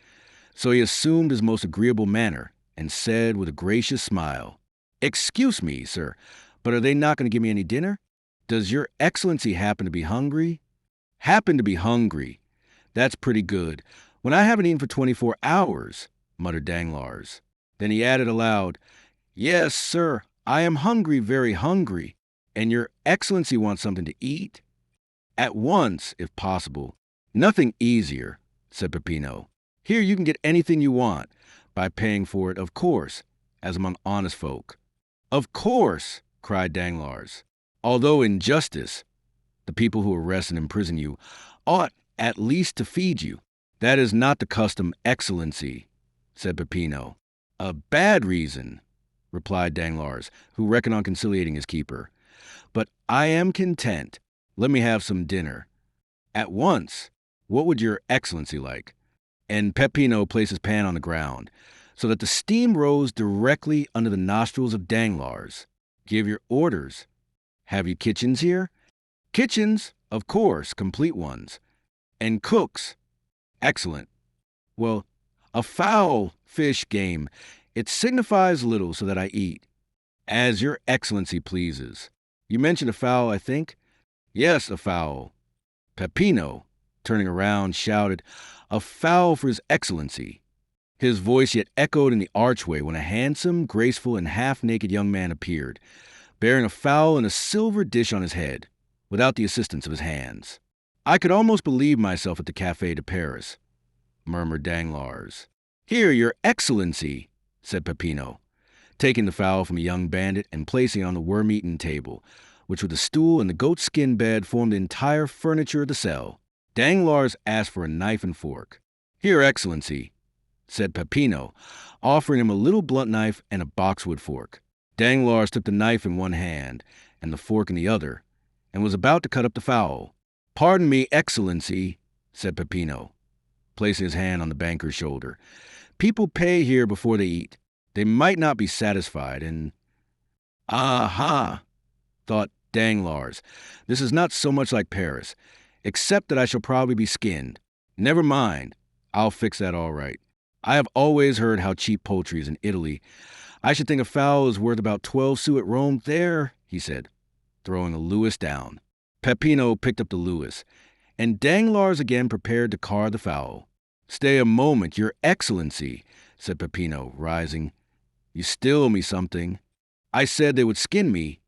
so he assumed his most agreeable manner and said with a gracious smile, "Excuse me, sir, but are they not going to give me any dinner? Does your excellency happen to be hungry?" "Happen to be hungry? That's pretty good, when I haven't eaten for 24 hours, muttered Danglars. Then he added aloud, "Yes, sir, I am hungry, very hungry, and your excellency wants something to eat?" "At once, if possible." "Nothing easier," said Peppino. "Here you can get anything you want, by paying for it, of course, as among honest folk." "Of course," cried Danglars, "although in justice, the people who arrest and imprison you ought at least to feed you." "That is not the custom, excellency," said Peppino. "A bad reason," replied Danglars, who reckoned on conciliating his keeper. "But I am content. Let me have some dinner." "At once. What would your excellency like?" And Peppino placed his pan on the ground, so that the steam rose directly under the nostrils of Danglars. "Give your orders. Have you kitchens here?" "Kitchens, of course, complete ones." "And cooks?" "Excellent." "Well, a fowl, fish, game. It signifies little, so that I eat." "As your excellency pleases." "You mentioned a fowl, I think?" "Yes, a fowl." Peppino, turning around, shouted, "A fowl for his excellency." His voice yet echoed in the archway when a handsome, graceful, and half-naked young man appeared, bearing a fowl in a silver dish on his head, without the assistance of his hands. "I could almost believe myself at the Café de Paris," murmured Danglars. "Here, your excellency," said Peppino, taking the fowl from a young bandit and placing it on the worm-eaten table, which with the stool and the goat-skin bed formed the entire furniture of the cell. Danglars asked for a knife and fork. "Here, excellency," said Peppino, offering him a little blunt knife and a boxwood fork. Danglars took the knife in one hand and the fork in the other, and was about to cut up the fowl. "Pardon me, excellency," said Peppino, placing his hand on the banker's shoulder. "People pay here before they eat. They might not be satisfied, and—" "Aha!" thought Danglars. "This is not so much like Paris, except that I shall probably be skinned. Never mind, I'll fix that all right. I have always heard how cheap poultry is in Italy. I should think a fowl is worth about 12 sous at Rome. There," he said, throwing a louis down. Peppino picked up the louis, and Danglars again prepared to carve the fowl. "Stay a moment, your excellency," said Peppino, rising. "You still owe me something." "I said they would skin me,"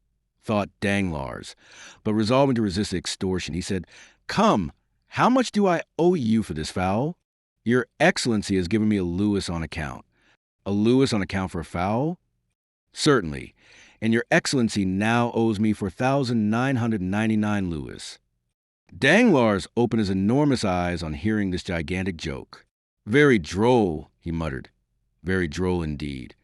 thought Danglars, but resolving to resist the extortion, he said, "Come, how much do I owe you for this fowl?" "Your excellency has given me a louis on account." "A louis on account for a fowl?" "Certainly, and your excellency now owes me 4,999 louis." Danglars opened his enormous eyes on hearing this gigantic joke. "Very droll," he muttered. "Very droll indeed."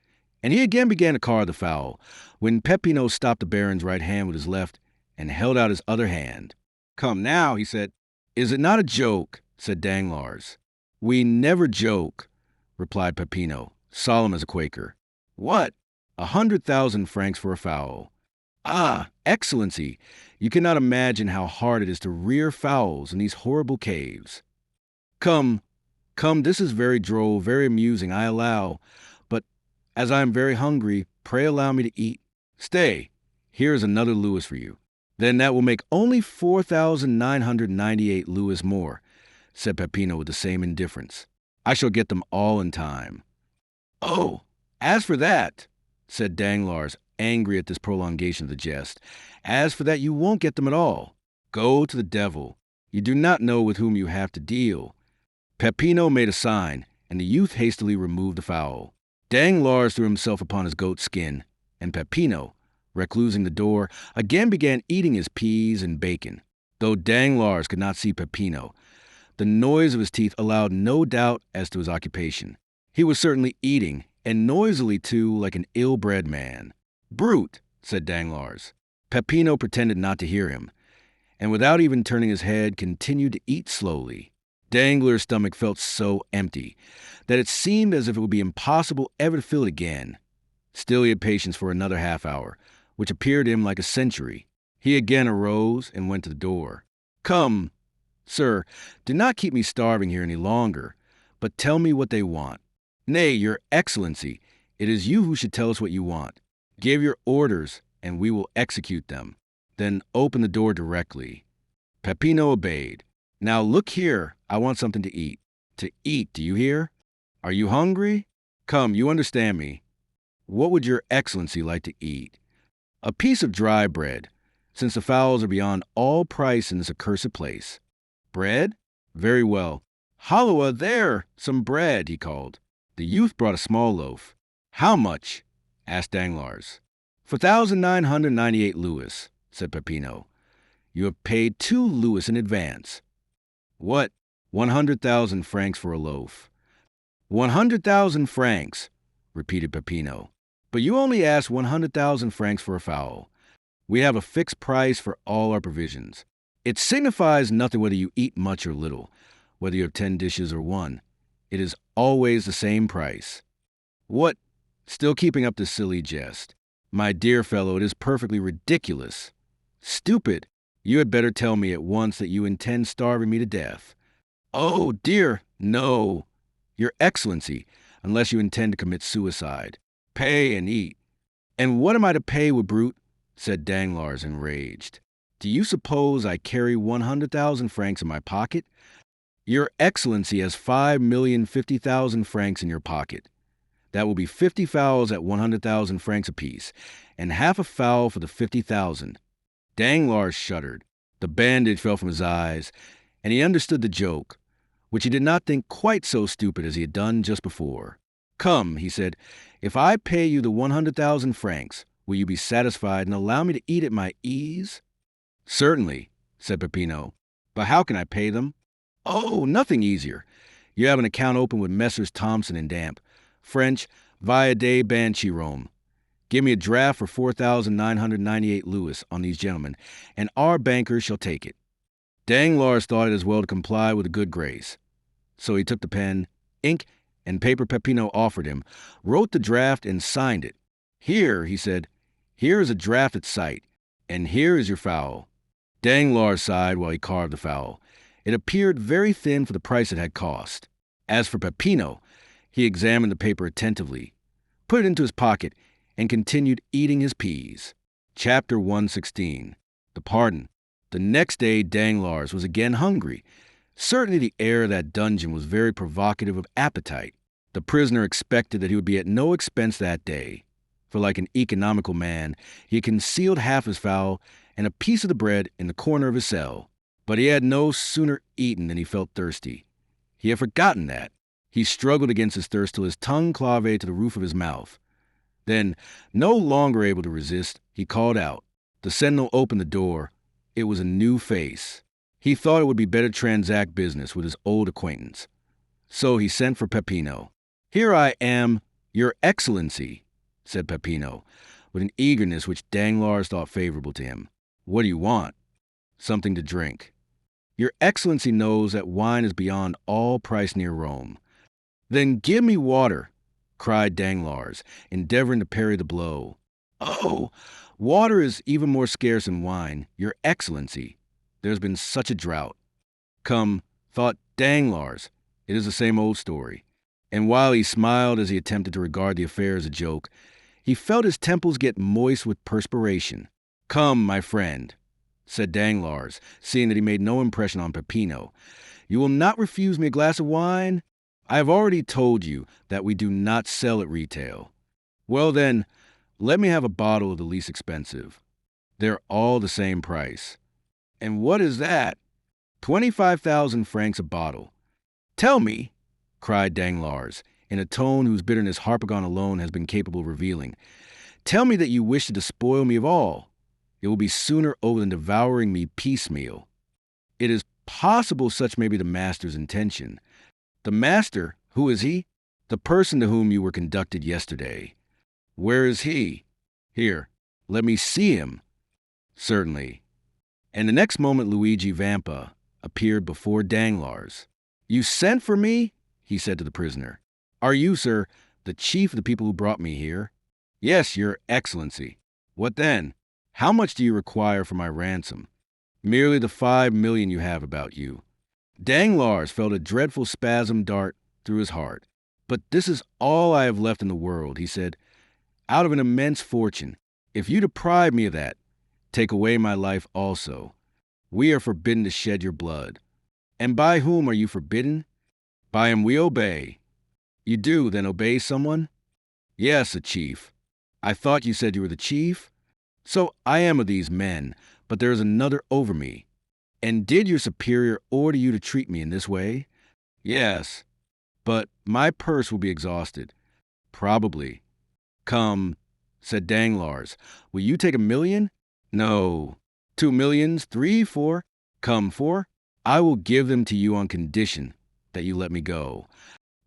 And he again began to carve the fowl, when Peppino stopped the baron's right hand with his left and held out his other hand. "Come now," he said. "Is it not a joke?" said Danglars. "We never joke," replied Peppino, solemn as a Quaker. "What? 100,000 francs for a fowl." "Ah, excellency, you cannot imagine how hard it is to rear fowls in these horrible caves." Come, this is very droll, very amusing, I allow, but as I am very hungry, pray allow me to eat." "Stay, here is another louis for you." "Then that will make only 4,998 louis more," said Peppino with the same indifference. "I shall get them all in time." "Oh, as for that," said Danglars, angry at this prolongation of the jest, "as for that, you won't get them at all. Go to the devil. You do not know with whom you have to deal." Peppino made a sign, and the youth hastily removed the fowl. Danglars threw himself upon his goat skin, and Peppino, reclosing the door, again began eating his peas and bacon. Though Danglars could not see Peppino, the noise of his teeth allowed no doubt as to his occupation. He was certainly eating, and noisily too, like an ill-bred man. "Brute," said Danglars. Peppino pretended not to hear him, and without even turning his head, continued to eat slowly. Danglars' stomach felt so empty that it seemed as if it would be impossible ever to fill it again. Still he had patience for another half hour, which appeared to him like a century. He again arose and went to the door. "Come, sir, do not keep me starving here any longer, but tell me what they want." "Nay, your excellency, it is you who should tell us what you want. Give your orders, and we will execute them. Then open the door directly." Peppino obeyed. "Now look here, I want something to eat." "To eat, do you hear? Are you hungry? Come, you understand me. What would your excellency like to eat?" "A piece of dry bread, since the fowls are beyond all price in this accursed place." "Bread? Very well. Halloa there, some bread," he called. The youth brought a small loaf. "How much?" asked Danglars. "4,998 louis," said Peppino. "You have paid 2 louis in advance." "What? 100,000 francs for a loaf." 100,000 francs, repeated Peppino. "But you only asked 100,000 francs for a fowl. We have a fixed price for all our provisions. It signifies nothing whether you eat much or little, whether you have 10 dishes or 1. It is always the same price." "What? Still keeping up this silly jest? My dear fellow, it is perfectly ridiculous." "Stupid! You had better tell me at once that you intend starving me to death." "Oh, dear, no, your excellency, unless you intend to commit suicide. Pay and eat." "And what am I to pay with, brute?" said Danglars, enraged. "Do you suppose I carry 100,000 francs in my pocket? Your excellency has 5,050,000 francs in your pocket. That will be 50 fowls at 100,000 francs apiece, and half a fowl for the 50,000. Danglars shuddered. The bandage fell from his eyes, and he understood the joke, which he did not think quite so stupid as he had done just before. "Come," he said, "if I pay you the 100,000 francs, will you be satisfied and allow me to eat at my ease?" "Certainly," said Peppino. "But how can I pay them?" "Oh, nothing easier. You have an account open with Messrs. Thompson and Damp, French, Via de Banchirome. Give me a draft for 4,998 louis on these gentlemen, and our bankers shall take it." Danglars thought it as well to comply with a good grace. So he took the pen, ink, and paper Peppino offered him, wrote the draft, and signed it. "Here," he said, "here is a draft at sight, and here is your fowl." Danglars sighed while he carved the fowl. It appeared very thin for the price it had cost. As for Peppino, he examined the paper attentively, put it into his pocket, and continued eating his peas. Chapter 116. The Pardon. The next day Danglars was again hungry. Certainly the air of that dungeon was very provocative of appetite. The prisoner expected that he would be at no expense that day, for like an economical man, he had concealed half his fowl and a piece of the bread in the corner of his cell. But he had no sooner eaten than he felt thirsty. He had forgotten that. He struggled against his thirst till his tongue clave to the roof of his mouth. Then, no longer able to resist, he called out. The sentinel opened the door. It was a new face. He thought it would be better to transact business with his old acquaintance. So he sent for Peppino. "Here I am, your excellency," said Peppino, with an eagerness which Danglars thought favorable to him. "What do you want?" "Something to drink." "Your excellency knows that wine is beyond all price near Rome." "Then give me water," cried Danglars, endeavoring to parry the blow. "Oh, water is even more scarce than wine, your excellency. There's been such a drought." "Come," thought Danglars, "it is the same old story." And while he smiled as he attempted to regard the affair as a joke, he felt his temples get moist with perspiration. "Come, my friend," said Danglars, seeing that he made no impression on Peppino. "You will not refuse me a glass of wine? I have already told you that we do not sell at retail." "Well then, let me have a bottle of the least expensive. They're all the same price." "And what is that?" 25,000 francs a bottle. Tell me, cried Danglars, in a tone whose bitterness Harpagon alone has been capable of revealing. Tell me that you wish to despoil me of all. It will be sooner over than devouring me piecemeal. It is possible such may be the master's intention. The master, who is he? The person to whom you were conducted yesterday. Where is he? Here, let me see him. Certainly. And the next moment Luigi Vampa appeared before Danglars. You sent for me? He said to the prisoner. Are you, sir, the chief of the people who brought me here? Yes, your excellency. What then? How much do you require for my ransom? Merely the 5 million you have about you. Danglars felt a dreadful spasm dart through his heart. But this is all I have left in the world, he said. Out of an immense fortune. If you deprive me of that, take away my life also. We are forbidden to shed your blood. And by whom are you forbidden? By him we obey. You do, then, obey someone? Yes, a chief. I thought you said you were the chief? So I am of these men, but there is another over me. And did your superior order you to treat me in this way? Yes. But my purse will be exhausted. Probably. Come, said Danglars. Will you take 1 million? No. 2 millions, 3, 4. Come, 4. I will give them to you on condition that you let me go.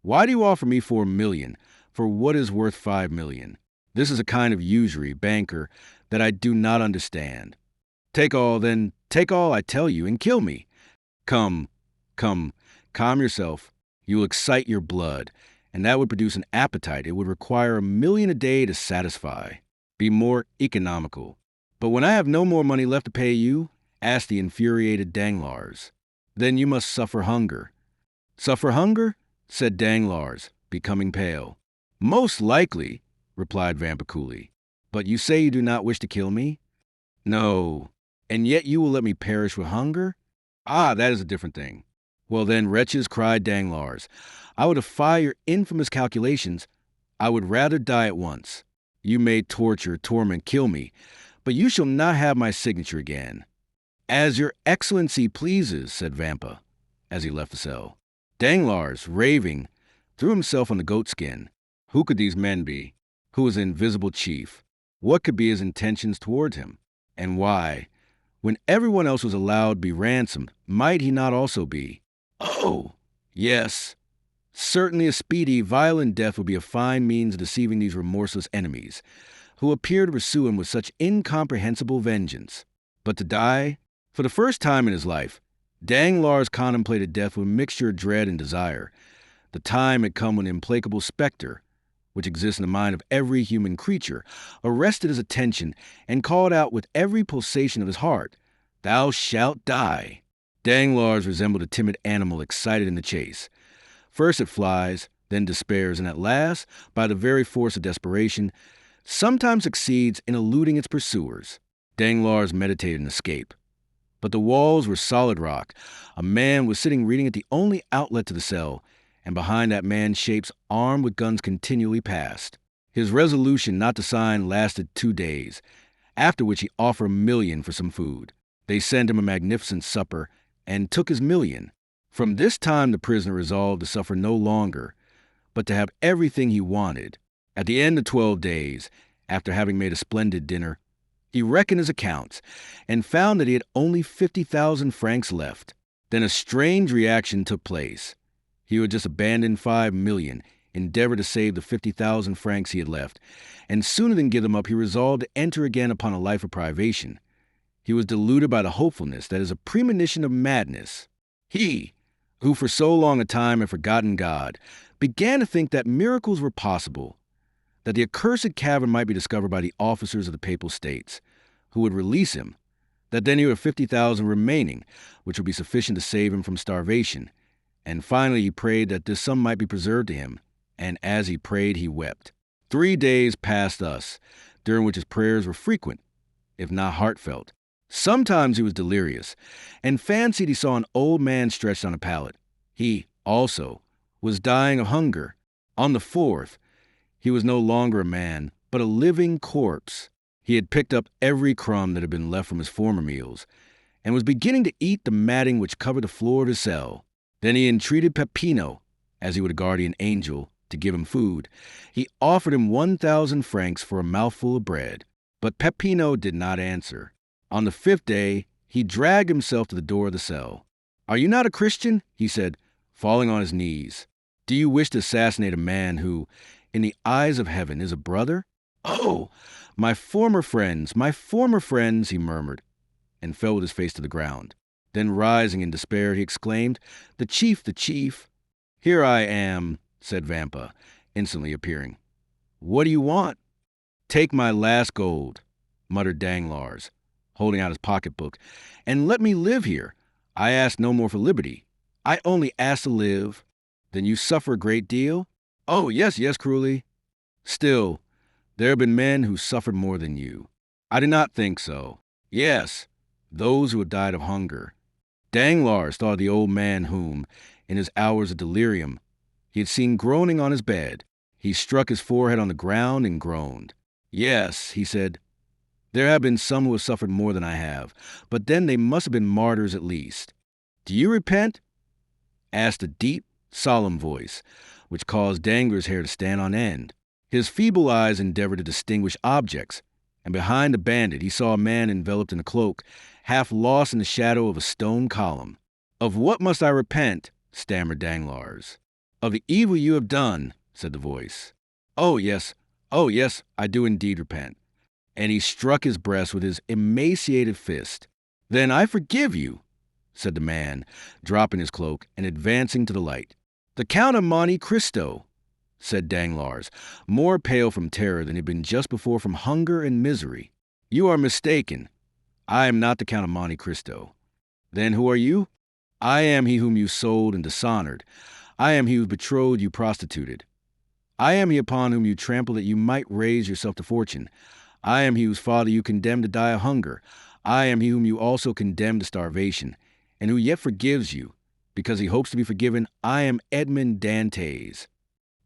Why do you offer me 4 million for what is worth 5 million? This is a kind of usury, banker, that I do not understand. Take all, then, take all, I tell you, and kill me. Come, calm yourself. You will excite your blood, and that would produce an appetite it would require 1 million a day to satisfy. Be more economical. But when I have no more money left to pay you, asked the infuriated Danglars, then you must suffer hunger. Suffer hunger? Said Danglars, becoming pale. Most likely, replied Vampa coolly. But you say you do not wish to kill me? No. And yet you will let me perish with hunger? Ah, that is a different thing. Well then, wretches, cried Danglars, I would defy your infamous calculations. I would rather die at once. You may torture, torment, kill me, but you shall not have my signature again. As your excellency pleases, said Vampa, as he left the cell. Danglars, raving, threw himself on the goatskin. Who could these men be? Who was the invisible chief? What could be his intentions toward him? And why? When everyone else was allowed to be ransomed, might he not also be? Oh, yes. Certainly a speedy, violent death would be a fine means of deceiving these remorseless enemies, who appear to pursue him with such incomprehensible vengeance. But to die? For the first time in his life, Danglars contemplated death with a mixture of dread and desire. The time had come when an implacable specter, which exists in the mind of every human creature, arrested his attention and called out with every pulsation of his heart, "Thou shalt die." Danglars resembled a timid animal excited in the chase. First it flies, then despairs, and at last, by the very force of desperation, sometimes succeeds in eluding its pursuers. Danglars meditated an escape. But the walls were solid rock. A man was sitting reading at the only outlet to the cell, and behind that man shapes armed with guns continually passed. His resolution not to sign lasted 2 days, after which he offered 1 million for some food. They sent him a magnificent supper and took his 1 million. From this time the prisoner resolved to suffer no longer, but to have everything he wanted. At the end of 12 days, after having made a splendid dinner, he reckoned his accounts and found that he had only 50,000 francs left. Then a strange reaction took place. He had just abandoned 5 million, endeavored to save the 50,000 francs he had left, and sooner than give them up, he resolved to enter again upon a life of privation. He was deluded by the hopefulness that is a premonition of madness. He, who for so long a time had forgotten God, began to think that miracles were possible, that the accursed cavern might be discovered by the officers of the Papal States, who would release him, that then he would have 50,000 remaining, which would be sufficient to save him from starvation. And finally he prayed that this sum might be preserved to him, and as he prayed he wept. 3 days passed thus, during which his prayers were frequent, if not heartfelt. Sometimes he was delirious, and fancied he saw an old man stretched on a pallet. He, also, was dying of hunger. On the 4th, he was no longer a man, but a living corpse. He had picked up every crumb that had been left from his former meals, and was beginning to eat the matting which covered the floor of his cell. Then he entreated Peppino, as he would a guardian angel, to give him food. He offered him 1,000 francs for a mouthful of bread, but Peppino did not answer. On the 5th day, he dragged himself to the door of the cell. "Are you not a Christian?" he said, falling on his knees. "Do you wish to assassinate a man who, in the eyes of heaven, is a brother?" "Oh, my former friends, he murmured, and fell with his face to the ground. Then, rising in despair, he exclaimed, the chief." "Here I am," said Vampa, instantly appearing. "What do you want?" "Take my last gold," muttered Danglars, holding out his pocketbook, "and let me live here. I ask no more for liberty. I only ask to live." "Then you suffer a great deal?" "Oh, yes, cruelly." "Still, there have been men who suffered more than you." "I do not think so." "Yes, those who have died of hunger." Danglars thought of the old man whom, in his hours of delirium, he had seen groaning on his bed. He struck his forehead on the ground and groaned. "Yes," he said, "there have been some who have suffered more than I have, but then they must have been martyrs at least." "Do you repent?" asked a deep, solemn voice, which caused Danglars' hair to stand on end. His feeble eyes endeavored to distinguish objects, and behind the bandit he saw a man enveloped in a cloak, half lost in the shadow of a stone column. "Of what must I repent?" stammered Danglars. "Of the evil you have done," said the voice. Oh yes, I do indeed repent." And he struck his breast with his emaciated fist. "Then I forgive you," said the man, dropping his cloak and advancing to the light. "The Count of Monte Cristo," said Danglars, more pale from terror than he had been just before from hunger and misery. "You are mistaken. I am not the Count of Monte Cristo." "Then who are you?" "I am he whom you sold and dishonored. I am he who betrothed you prostituted. I am he upon whom you trampled that you might raise yourself to fortune. I am he whose father you condemned to die of hunger. I am he whom you also condemned to starvation, and who yet forgives you, because he hopes to be forgiven. I am Edmond Dantès."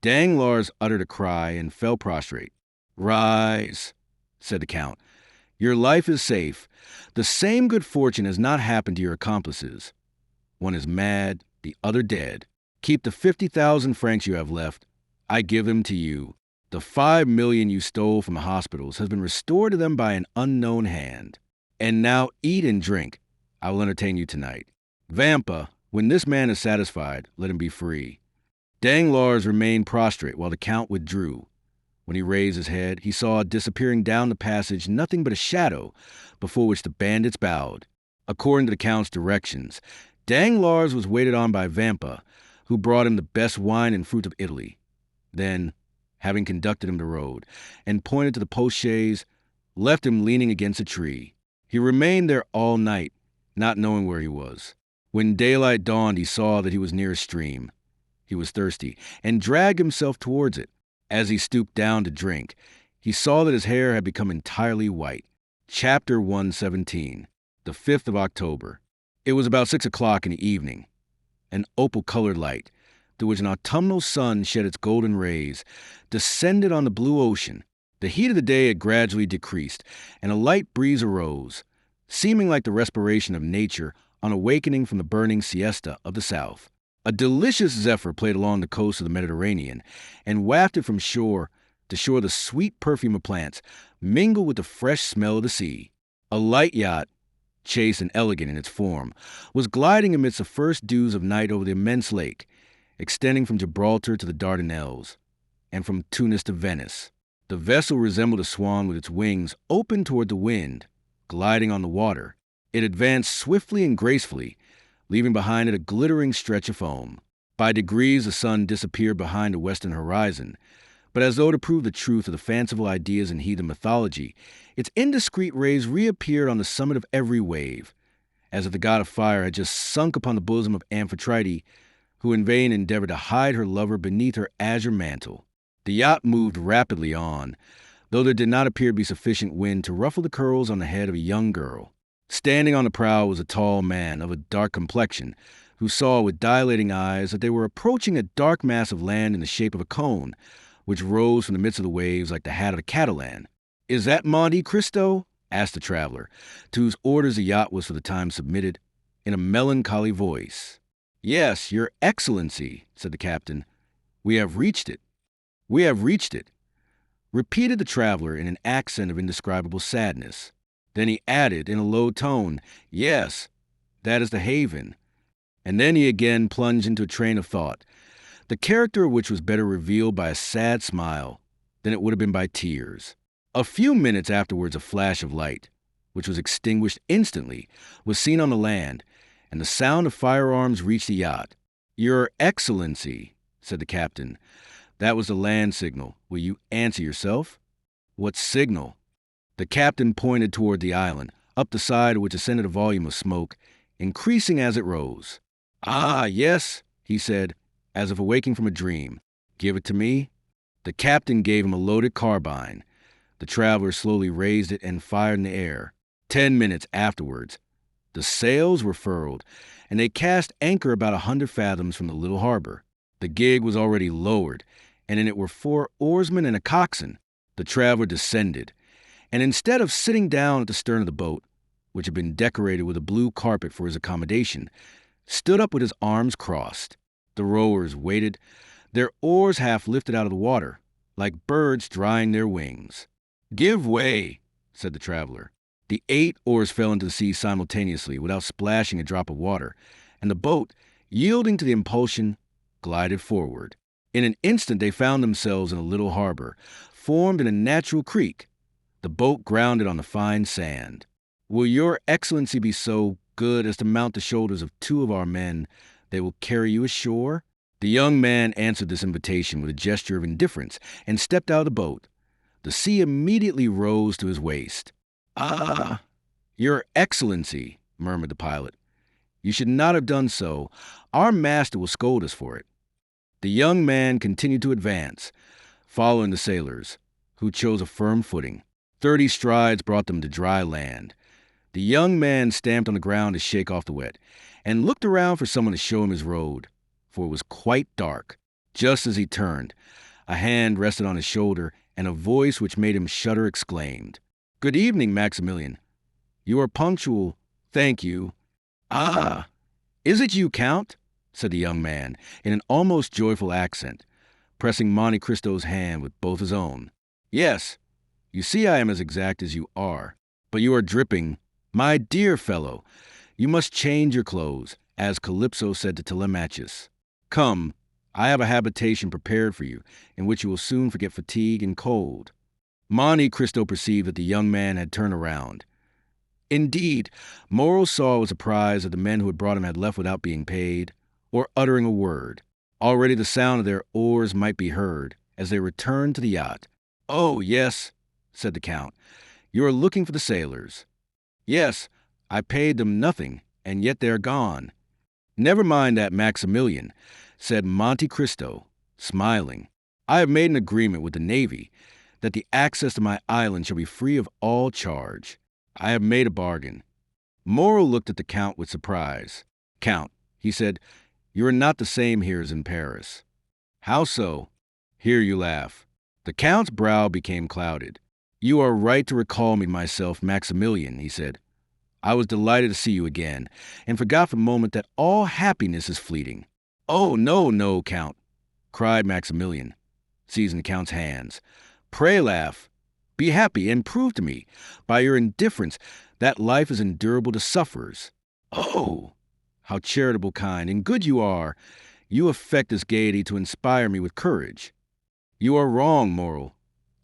Danglars uttered a cry and fell prostrate. "Rise," said the Count. "Your life is safe. The same good fortune has not happened to your accomplices. One is mad, the other dead. Keep the 50,000 francs you have left. I give them to you. The 5 million you stole from the hospitals has been restored to them by an unknown hand. And now eat and drink. I will entertain you tonight. Vampa, when this man is satisfied, let him be free." Danglars remained prostrate while the Count withdrew. When he raised his head, he saw disappearing down the passage nothing but a shadow before which the bandits bowed. According to the Count's directions, Danglars was waited on by Vampa, who brought him the best wine and fruit of Italy. Then, having conducted him to the road and pointed to the post-chaise, left him leaning against a tree. He remained there all night, not knowing where he was. When daylight dawned, he saw that he was near a stream. He was thirsty, and dragged himself towards it. As he stooped down to drink, he saw that his hair had become entirely white. Chapter 117, the 5th of October. It was about 6 o'clock in the evening. An opal-colored light, through which an autumnal sun shed its golden rays, descended on the blue ocean. The heat of the day had gradually decreased, and a light breeze arose, seeming like the respiration of nature on awakening from the burning siesta of the south. A delicious zephyr played along the coast of the Mediterranean, and wafted from shore to shore the sweet perfume of plants, mingled with the fresh smell of the sea. A light yacht, chaste and elegant in its form, was gliding amidst the first dews of night over the immense lake, extending from Gibraltar to the Dardanelles, and from Tunis to Venice. The vessel resembled a swan with its wings open toward the wind, gliding on the water. It advanced swiftly and gracefully, leaving behind it a glittering stretch of foam. By degrees the sun disappeared behind the western horizon, but as though to prove the truth of the fanciful ideas in heathen mythology, its indiscreet rays reappeared on the summit of every wave, as if the god of fire had just sunk upon the bosom of Amphitrite, who in vain endeavored to hide her lover beneath her azure mantle. The yacht moved rapidly on, though there did not appear to be sufficient wind to ruffle the curls on the head of a young girl. Standing on the prow was a tall man of a dark complexion, who saw with dilating eyes that they were approaching a dark mass of land in the shape of a cone, which rose from the midst of the waves like the hat of a Catalan. "Is that Monte Cristo?" asked the traveler, to whose orders the yacht was for the time submitted, in a melancholy voice. Yes, Your Excellency, said the captain. We have reached it. We have reached it, repeated the traveler in an accent of indescribable sadness. Then he added in a low tone, Yes, that is the haven. And then he again plunged into a train of thought, the character of which was better revealed by a sad smile than it would have been by tears. A few minutes afterwards a flash of light, which was extinguished instantly, was seen on the land, and the sound of firearms reached the yacht. Your Excellency, said the captain, that was the land signal. Will you answer yourself? What signal? The captain pointed toward the island, up the side of which ascended a volume of smoke, increasing as it rose. Ah, yes, he said, as if awaking from a dream. Give it to me. The captain gave him a loaded carbine. The traveler slowly raised it and fired in the air. 10 minutes afterwards, the sails were furled, and they cast anchor about 100 fathoms from the little harbor. The gig was already lowered, and in it were 4 oarsmen and a coxswain. The traveler descended, and instead of sitting down at the stern of the boat, which had been decorated with a blue carpet for his accommodation, stood up with his arms crossed. The rowers waited, their oars half lifted out of the water, like birds drying their wings. Give way, said the traveler. The 8 oars fell into the sea simultaneously without splashing a drop of water, and the boat, yielding to the impulsion, glided forward. In an instant they found themselves in a little harbor, formed in a natural creek. The boat grounded on the fine sand. Will Your Excellency be so good as to mount the shoulders of 2 of our men? They will carry you ashore? The young man answered this invitation with a gesture of indifference and stepped out of the boat. The sea immediately rose to his waist. Ah, Your Excellency, murmured the pilot. You should not have done so. Our master will scold us for it. The young man continued to advance, following the sailors, who chose a firm footing. 30 strides brought them to dry land. The young man stamped on the ground to shake off the wet, and looked around for someone to show him his road, for it was quite dark. Just as he turned, a hand rested on his shoulder, and a voice which made him shudder exclaimed, Good evening, Maximilian. You are punctual. Thank you. Ah, is it you, Count? Said the young man, in an almost joyful accent, pressing Monte Cristo's hand with both his own. Yes, you see I am as exact as you are, but you are dripping. My dear fellow, you must change your clothes, as Calypso said to Telemachus. Come, I have a habitation prepared for you, in which you will soon forget fatigue and cold. Monte Cristo perceived that the young man had turned around. Indeed, Morrel saw with surprise that the men who had brought him had left without being paid, or uttering a word. Already the sound of their oars might be heard, as they returned to the yacht. Oh, yes, said the Count. You are looking for the sailors. Yes, I paid them nothing, and yet they are gone. Never mind that, Maximilian, said Monte Cristo, smiling. I have made an agreement with the Navy that the access to my island shall be free of all charge. I have made a bargain. Morrel looked at the Count with surprise. Count, he said, you are not the same here as in Paris. How so? Here you laugh. The Count's brow became clouded. You are right to recall me myself, Maximilian, he said. I was delighted to see you again, and forgot for a moment that all happiness is fleeting. Oh, no, no, Count, cried Maximilian, seizing the Count's hands. Pray laugh. Be happy, and prove to me, by your indifference, that life is endurable to sufferers. Oh, how charitable, kind, and good you are. You affect this gaiety to inspire me with courage. You are wrong, Morrel.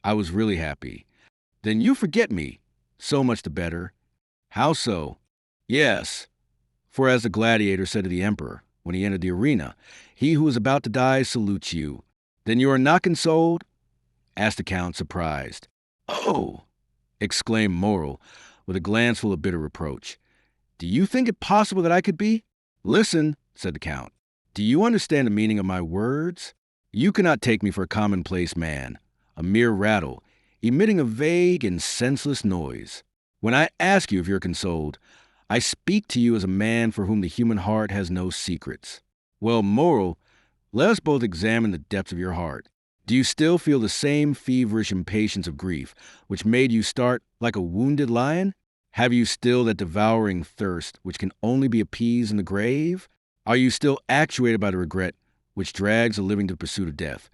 I was really happy. Then you forget me. So much the better. How so? Yes, for as the gladiator said to the emperor when he entered the arena, he who is about to die salutes you. Then you are not consoled? Asked the Count, surprised. Oh, exclaimed Morrel, with a glance full of bitter reproach. Do you think it possible that I could be? Listen, said the Count. Do you understand the meaning of my words? You cannot take me for a commonplace man, a mere rattle, emitting a vague and senseless noise. When I ask you if you're consoled, I speak to you as a man for whom the human heart has no secrets. Well, Morrel, let us both examine the depths of your heart. Do you still feel the same feverish impatience of grief, which made you start like a wounded lion? Have you still that devouring thirst, which can only be appeased in the grave? Are you still actuated by the regret, which drags the living to the pursuit of death?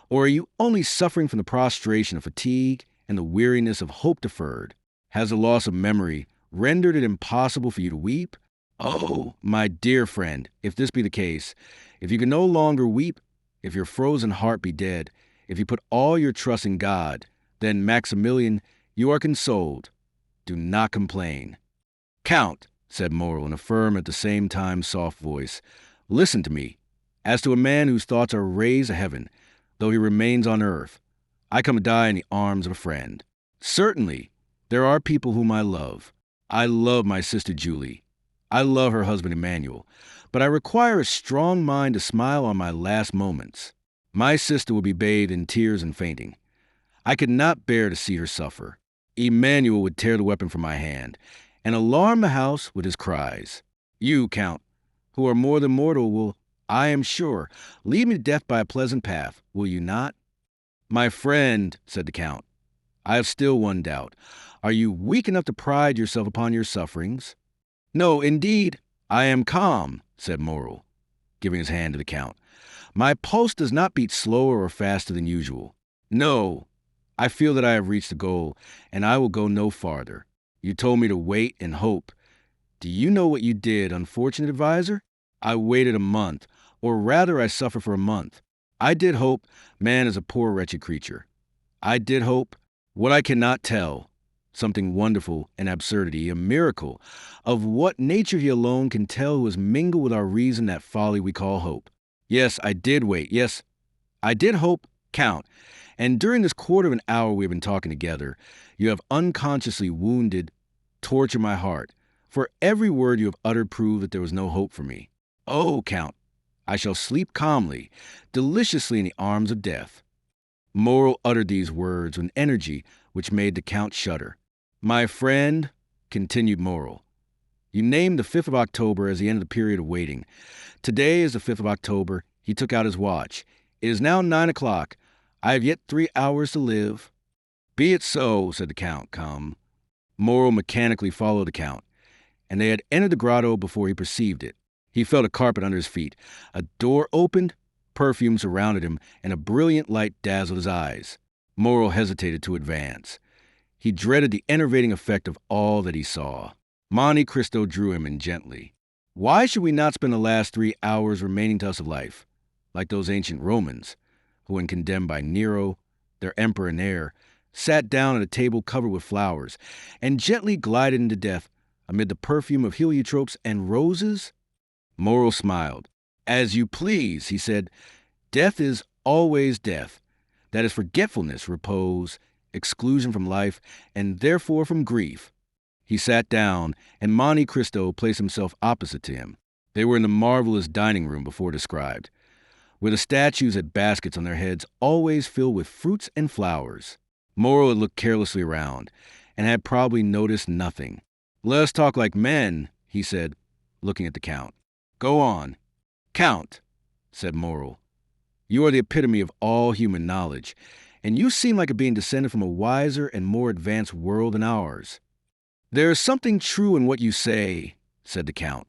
Or are you only suffering from the prostration of fatigue and the weariness of hope deferred? Has the loss of memory rendered it impossible for you to weep? Oh, my dear friend, if this be the case, if you can no longer weep, if your frozen heart be dead, if you put all your trust in God, then, Maximilian, you are consoled. Do not complain. Count, said Morrel in a firm at the same time soft voice, listen to me. As to a man whose thoughts are raised to heaven, though he remains on earth, I come to die in the arms of a friend. Certainly, there are people whom I love. I love my sister Julie. I love her husband Emmanuel. But I require a strong mind to smile on my last moments. My sister will be bathed in tears and fainting. I could not bear to see her suffer. Emmanuel would tear the weapon from my hand and alarm the house with his cries. You, Count, who are more than mortal, will, I am sure, lead me to death by a pleasant path, will you not? My friend, said the Count, I have still one doubt. Are you weak enough to pride yourself upon your sufferings? No, indeed, I am calm, said Morrel, giving his hand to the Count. My pulse does not beat slower or faster than usual. No, I feel that I have reached the goal, and I will go no farther. You told me to wait and hope. Do you know what you did, unfortunate advisor? I waited a month, or rather I suffered for a month. I did hope. Man is a poor wretched creature. I did hope what I cannot tell, something wonderful, an absurdity, a miracle, of what nature he alone can tell who has mingled with our reason that folly we call hope. Yes, I did wait. Yes, I did hope, Count. And during this quarter of an hour we have been talking together, you have unconsciously wounded, tortured my heart. For every word you have uttered proved that there was no hope for me. Oh, Count, I shall sleep calmly, deliciously in the arms of death. Morrel uttered these words with an energy which made the Count shudder. My friend, continued Morrel, you named the 5th of October as the end of the period of waiting. Today is the 5th of October. He took out his watch. It is now 9 o'clock. I have yet 3 hours to live. Be it so, said the Count, calm. Morrel mechanically followed the Count, and they had entered the grotto before he perceived it. He felt a carpet under his feet. A door opened, perfume surrounded him, and a brilliant light dazzled his eyes. Morrel hesitated to advance. He dreaded the enervating effect of all that he saw. Monte Cristo drew him in gently. Why should we not spend the last 3 hours remaining to us of life, like those ancient Romans, who, when condemned by Nero, their emperor and heir, sat down at a table covered with flowers, and gently glided into death amid the perfume of heliotropes and roses? Morrel smiled. As you please, he said. Death is always death. That is forgetfulness, repose, exclusion from life, and therefore from grief. He sat down, and Monte Cristo placed himself opposite to him. They were in the marvelous dining room before described, where the statues had baskets on their heads always filled with fruits and flowers. Morrel had looked carelessly around, and had probably noticed nothing. Let us talk like men, he said, looking at the Count. Go on. Count, said Morrel, you are the epitome of all human knowledge, and you seem like a being descended from a wiser and more advanced world than ours. There is something true in what you say, said the Count,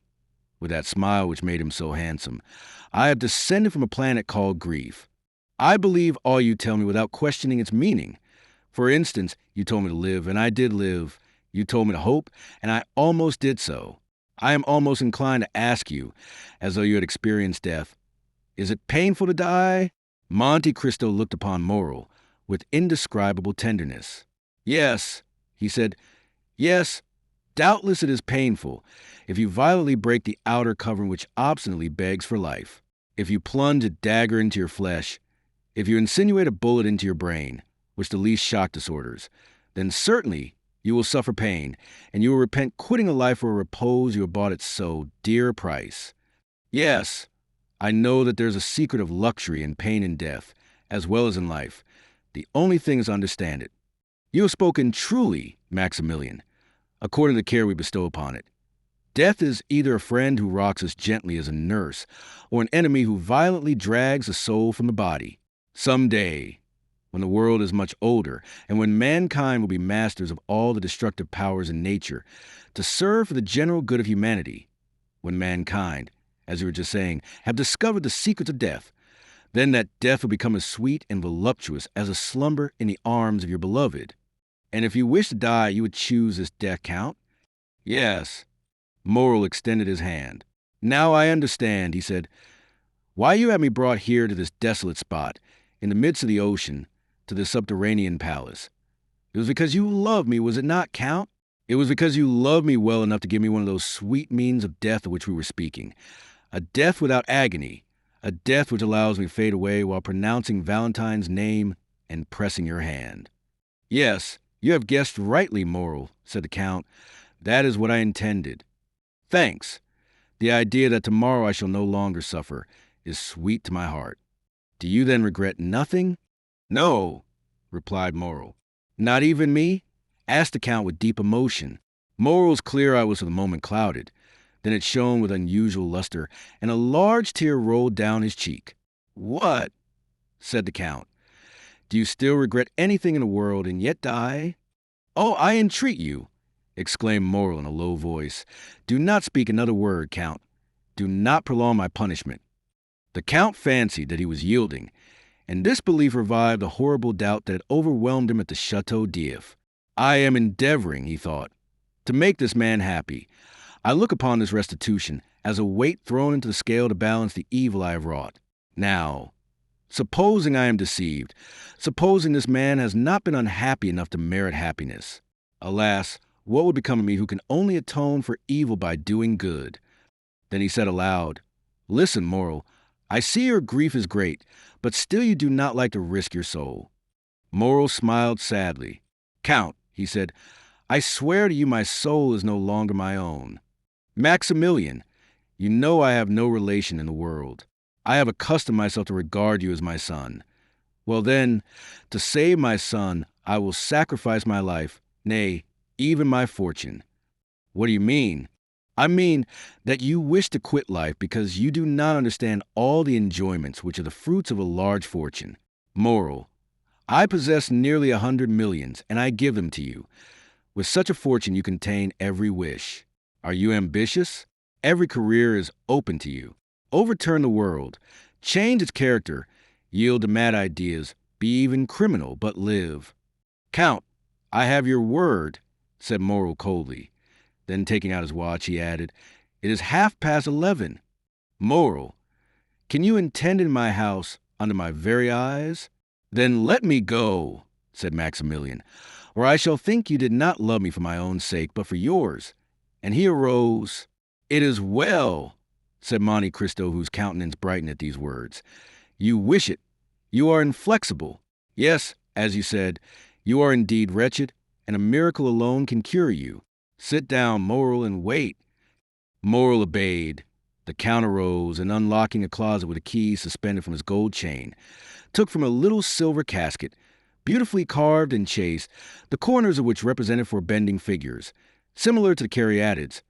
with that smile which made him so handsome. I have descended from a planet called grief. I believe all you tell me without questioning its meaning. For instance, you told me to live, and I did live. You told me to hope, and I almost did so. I am almost inclined to ask you, as though you had experienced death, is it painful to die? Monte Cristo looked upon Morrel with indescribable tenderness. Yes, he said, yes, doubtless it is painful, if you violently break the outer covering which obstinately begs for life, if you plunge a dagger into your flesh, if you insinuate a bullet into your brain, which the least shock disorders, then certainly you will suffer pain, and you will repent quitting a life for a repose you have bought at so dear a price. Yes, I know that there is a secret of luxury in pain and death, as well as in life. The only thing is to understand it. You have spoken truly, Maximilian, according to the care we bestow upon it. Death is either a friend who rocks us gently as a nurse, or an enemy who violently drags the soul from the body. Someday, when the world is much older, and when mankind will be masters of all the destructive powers in nature, to serve for the general good of humanity, when mankind, as you were just saying, have discovered the secrets of death, then that death will become as sweet and voluptuous as a slumber in the arms of your beloved. And if you wish to die, you would choose this death, Count? Yes. Morrel extended his hand. Now I understand, he said, why you have me brought here to this desolate spot, in the midst of the ocean, to this subterranean palace. It was because you love me, was it not, Count? It was because you love me well enough to give me one of those sweet means of death of which we were speaking. A death without agony, a death which allows me to fade away while pronouncing Valentine's name and pressing your hand. Yes, you have guessed rightly, Morrel, said the Count. That is what I intended. Thanks. The idea that tomorrow I shall no longer suffer is sweet to my heart. Do you then regret nothing? No, replied Morrel. Not even me? Asked the Count with deep emotion. Morrel's clear eye was for the moment clouded. Then it shone with unusual luster, and a large tear rolled down his cheek. What? Said the Count. Do you still regret anything in the world and yet die? Oh, I entreat you, exclaimed Morrel in a low voice. Do not speak another word, Count. Do not prolong my punishment. The Count fancied that he was yielding, and this belief revived the horrible doubt that had overwhelmed him at the Château d'If. I am endeavoring, he thought, to make this man happy. I look upon this restitution as a weight thrown into the scale to balance the evil I have wrought. Now, supposing I am deceived, supposing this man has not been unhappy enough to merit happiness. Alas, what would become of me who can only atone for evil by doing good? Then he said aloud, Listen, Morrel, I see your grief is great, but still you do not like to risk your soul. Morrel smiled sadly. Count, he said, I swear to you my soul is no longer my own. Maximilian, you know I have no relation in the world. I have accustomed myself to regard you as my son. Well then, to save my son, I will sacrifice my life, nay, even my fortune. What do you mean? I mean that you wish to quit life because you do not understand all the enjoyments which are the fruits of a large fortune. Morrel, I possess nearly 100 millions, and I give them to you. With such a fortune you can attain every wish. Are you ambitious? Every career is open to you. Overturn the world. Change its character. Yield to mad ideas. Be even criminal, but live. Count, I have your word, said Morrel coldly. Then taking out his watch, he added, It is 11:30. Morrel, can you intend in my house under my very eyes? Then let me go, said Maximilian, or I shall think you did not love me for my own sake, but for yours. And he arose. It is well, said Monte Cristo, whose countenance brightened at these words. You wish it. You are inflexible. Yes, as you said, you are indeed wretched, and a miracle alone can cure you. Sit down, Morrel, and wait. Morrel obeyed. The Count arose, and unlocking a closet with a key suspended from his gold chain, took from a little silver casket, beautifully carved and chased, the corners of which represented four bending figures, similar to the caryatids,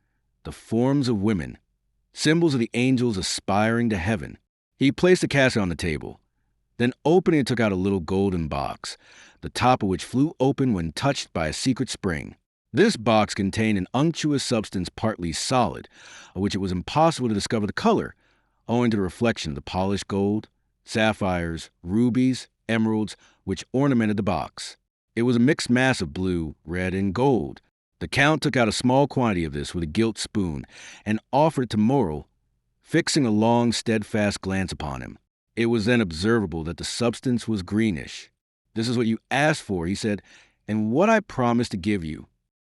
the forms of women, symbols of the angels aspiring to heaven. He placed the casket on the table. Then opening it, took out a little golden box, the top of which flew open when touched by a secret spring. This box contained an unctuous substance partly solid, of which it was impossible to discover the color, owing to the reflection of the polished gold, sapphires, rubies, emeralds, which ornamented the box. It was a mixed mass of blue, red, and gold. The Count took out a small quantity of this with a gilt spoon and offered it to Morrel, fixing a long, steadfast glance upon him. It was then observable that the substance was greenish. This is what you asked for, he said, and what I promised to give you.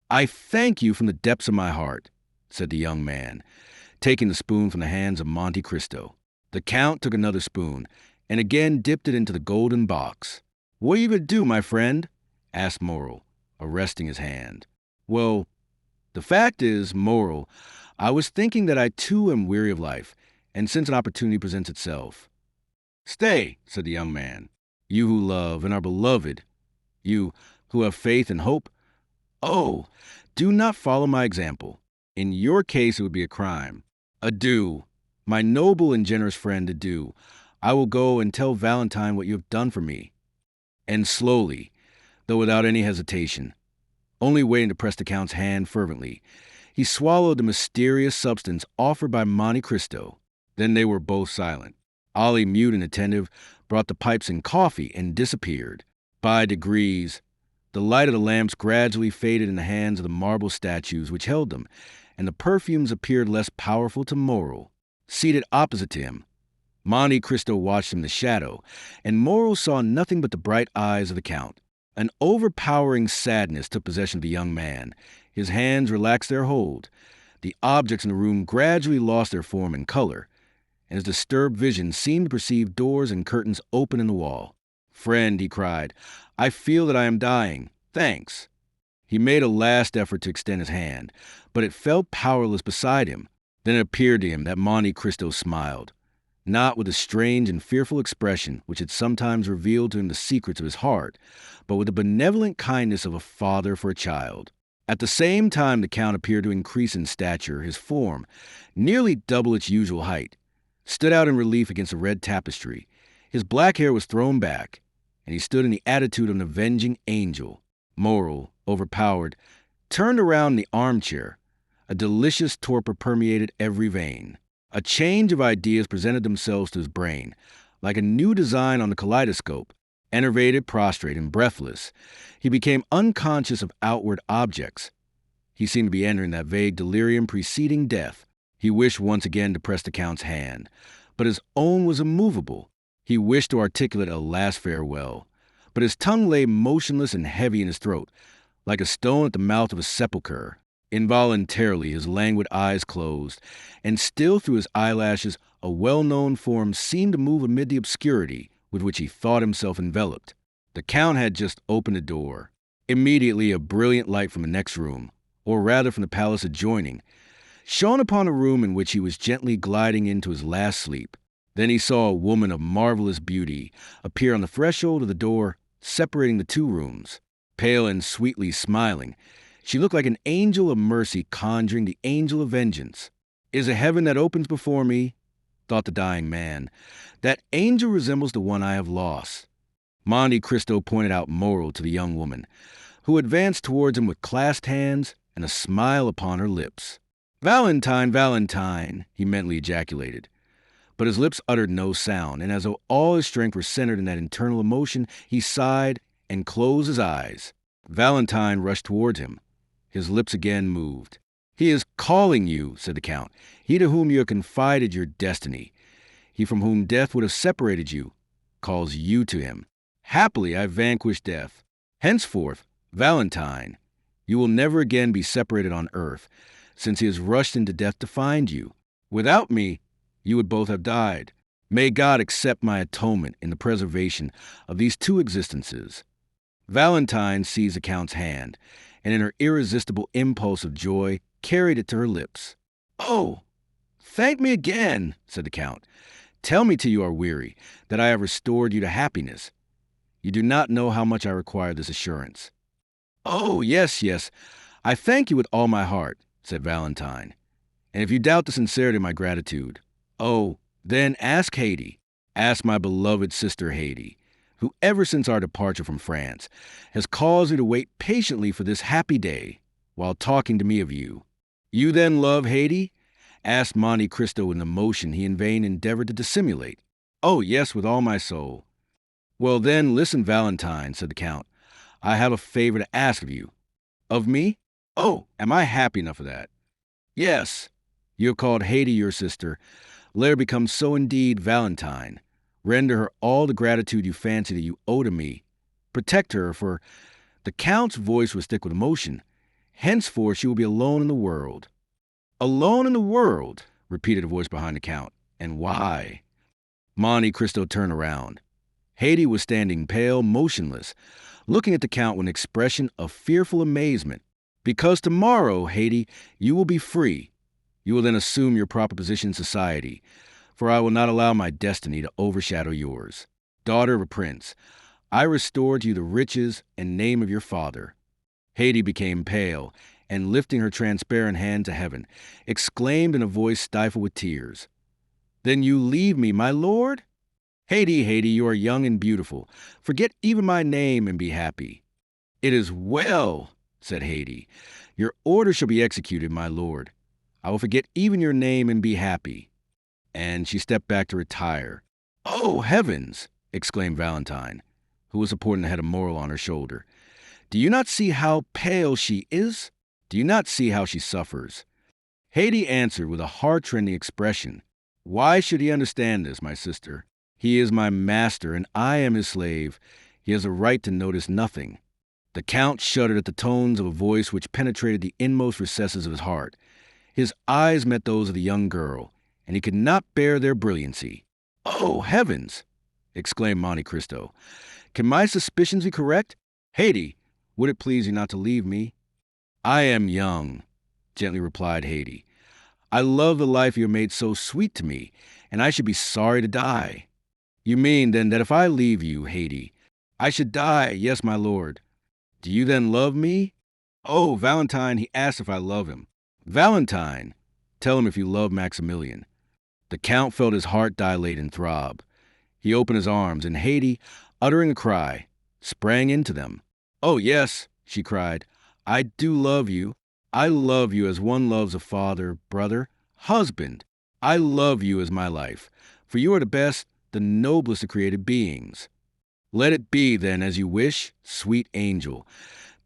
I thank you from the depths of my heart, said the young man, taking the spoon from the hands of Monte Cristo. The Count took another spoon and again dipped it into the golden box. What are you going to do, my friend? Asked Morrel, arresting his hand. Well, the fact is, Morrel, I was thinking that I too am weary of life, and since an opportunity presents itself. Stay, said the young man, you who love and are beloved, you who have faith and hope. Oh, do not follow my example. In your case, it would be a crime. Adieu, my noble and generous friend, adieu. I will go and tell Valentine what you have done for me. And slowly, though without any hesitation, only waiting to press the Count's hand fervently, he swallowed the mysterious substance offered by Monte Cristo. Then they were both silent. Ollie, mute and attentive, brought the pipes and coffee and disappeared. By degrees, the light of the lamps gradually faded in the hands of the marble statues which held them, and the perfumes appeared less powerful to Morrel. Seated opposite to him, Monte Cristo watched from the shadow, and Morrel saw nothing but the bright eyes of the Count. An overpowering sadness took possession of the young man. His hands relaxed their hold. The objects in the room gradually lost their form and color, and his disturbed vision seemed to perceive doors and curtains open in the wall. "Friend," he cried, "I feel that I am dying. Thanks." He made a last effort to extend his hand, but it felt powerless beside him. Then it appeared to him that Monte Cristo smiled, not with the strange and fearful expression which had sometimes revealed to him the secrets of his heart, but with the benevolent kindness of a father for a child. At the same time, the Count appeared to increase in stature. His form, nearly double its usual height, stood out in relief against the red tapestry. His black hair was thrown back, and he stood in the attitude of an avenging angel. Morrel, overpowered, turned around in the armchair. A delicious torpor permeated every vein. A change of ideas presented themselves to his brain, like a new design on the kaleidoscope. Enervated, prostrate, and breathless, he became unconscious of outward objects. He seemed to be entering that vague delirium preceding death. He wished once again to press the Count's hand, but his own was immovable. He wished to articulate a last farewell, but his tongue lay motionless and heavy in his throat, like a stone at the mouth of a sepulchre. Involuntarily, his languid eyes closed, and still through his eyelashes a well-known form seemed to move amid the obscurity with which he thought himself enveloped. The Count had just opened the door. Immediately, a brilliant light from the next room, or rather from the palace adjoining, shone upon a room in which he was gently gliding into his last sleep. Then he saw a woman of marvelous beauty appear on the threshold of the door separating the two rooms. Pale and sweetly smiling, she looked like an angel of mercy conjuring the angel of vengeance. "Is a heaven that opens before me," thought the dying man. "That angel resembles the one I have lost." Monte Cristo pointed out Morrel to the young woman, who advanced towards him with clasped hands and a smile upon her lips. "Valentine, Valentine," he mentally ejaculated. But his lips uttered no sound, and as though all his strength were centered in that internal emotion, he sighed and closed his eyes. Valentine rushed towards him. His lips again moved. "He is calling you," said the Count. "He to whom you have confided your destiny. He from whom death would have separated you, calls you to him. Happily I vanquished death. Henceforth, Valentine, you will never again be separated on earth, since he has rushed into death to find you. Without me, you would both have died. May God accept my atonement in the preservation of these two existences." Valentine seized the Count's hand, and in her irresistible impulse of joy, carried it to her lips. "Oh, thank me again," said the Count. "Tell me till you are weary that I have restored you to happiness. You do not know how much I require this assurance." "Oh, yes, yes, I thank you with all my heart," said Valentine. "And if you doubt the sincerity of my gratitude, oh, then ask Haydée, ask my beloved sister Haydée, who ever since our departure from France has caused me to wait patiently for this happy day while talking to me of you." "You then love Haydée?" asked Monte Cristo with an emotion he in vain endeavored to dissimulate. "Oh, yes, with all my soul." "Well, then, listen, Valentine," said the Count. "I have a favor to ask of you." "Of me? Oh, am I happy enough for that?" "Yes. You have called Haydée your sister. Let her become so indeed, Valentine. Render her all the gratitude you fancy that you owe to me. Protect her, for—" The Count's voice was thick with emotion. "Henceforth she will be alone in the world." "Alone in the world?" repeated a voice behind the Count. "And why?" Monte Cristo turned around. Haydée was standing pale, motionless, looking at the Count with an expression of fearful amazement. "Because tomorrow, Haydée, you will be free. You will then assume your proper position in society, for I will not allow my destiny to overshadow yours. Daughter of a prince, I restore to you the riches and name of your father." Haydée became pale, and lifting her transparent hand to heaven, exclaimed in a voice stifled with tears, "Then you leave me, my lord?" Haiti, Haiti, you are young and beautiful. Forget even my name and be happy. It is well, said Haiti. Your order shall be executed, my lord. I will forget even your name and be happy. And she stepped back to retire. Oh, heavens! Exclaimed Valentine, who was supporting the head of Moral on her shoulder. Do you not see how pale she is? Do you not see how she suffers? Haiti answered with a heart-rending expression. Why should he understand this, my sister? He is my master, and I am his slave. He has a right to notice nothing. The Count shuddered at the tones of a voice which penetrated the inmost recesses of his heart. His eyes met those of the young girl, and he could not bear their brilliancy. Oh, heavens! Exclaimed Monte Cristo. Can my suspicions be correct? Haiti, would it please you not to leave me? I am young, gently replied Haiti. I love the life you have made so sweet to me, and I should be sorry to die. You mean, then, that if I leave you, Haiti, I should die, yes, my lord. Do you then love me? Oh, Valentine, he asked if I love him. Valentine, tell him if you love Maximilian. The Count felt his heart dilate and throb. He opened his arms, and Haiti, uttering a cry, sprang into them. Oh, yes, she cried, I do love you. I love you as one loves a father, brother, husband. I love you as my life, for you are the best, the noblest of created beings. Let it be, then, as you wish, sweet angel.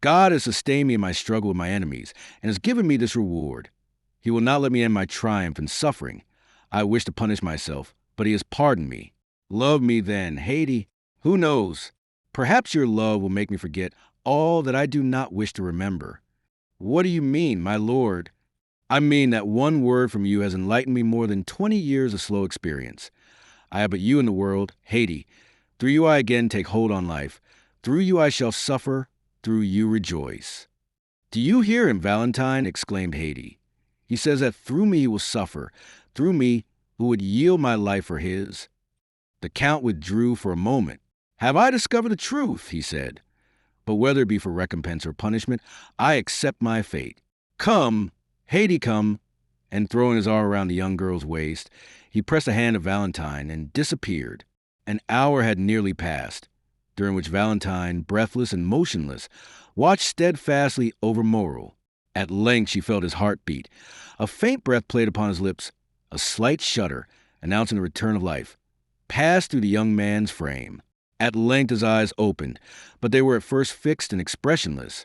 God has sustained me in my struggle with my enemies, and has given me this reward. He will not let me end my triumph in suffering. I wish to punish myself, but he has pardoned me. Love me, then, Haiti. Who knows? Perhaps your love will make me forget all that I do not wish to remember. What do you mean, my lord? I mean that one word from you has enlightened me more than 20 years of slow experience. I have but you in the world, Haiti. Through you I again take hold on life. Through you I shall suffer. Through you rejoice. Do you hear him, Valentine? Exclaimed Haiti. He says that through me he will suffer. Through me, who would yield my life for his. The Count withdrew for a moment. Have I discovered the truth? He said. But whether it be for recompense or punishment, I accept my fate. Come, Haiti, come. And throwing his arm around the young girl's waist, he pressed the hand of Valentine and disappeared. An hour had nearly passed, during which Valentine, breathless and motionless, watched steadfastly over Moral. At length she felt his heart beat. A faint breath played upon his lips. A slight shudder, announcing the return of life, passed through the young man's frame. At length his eyes opened, but they were at first fixed and expressionless.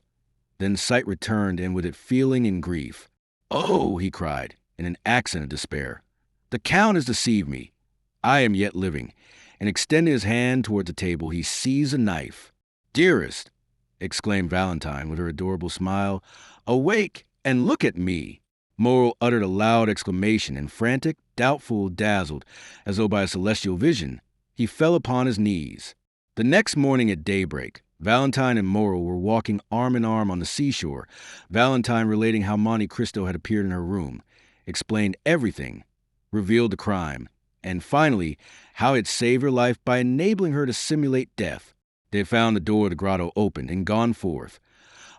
Then sight returned, and with it feeling and grief. Oh, he cried, in an accent of despair. The Count has deceived me. I am yet living. And extending his hand toward the table, he seized a knife. Dearest, exclaimed Valentine with her adorable smile, awake and look at me. Moral uttered a loud exclamation, and frantic, doubtful, dazzled, as though by a celestial vision, he fell upon his knees. The next morning at daybreak, Valentine and Moral were walking arm in arm on the seashore, Valentine relating how Monte Cristo had appeared in her room, explained everything, revealed the crime, and finally, how it saved her life by enabling her to simulate death. They had found the door of the grotto open and gone forth.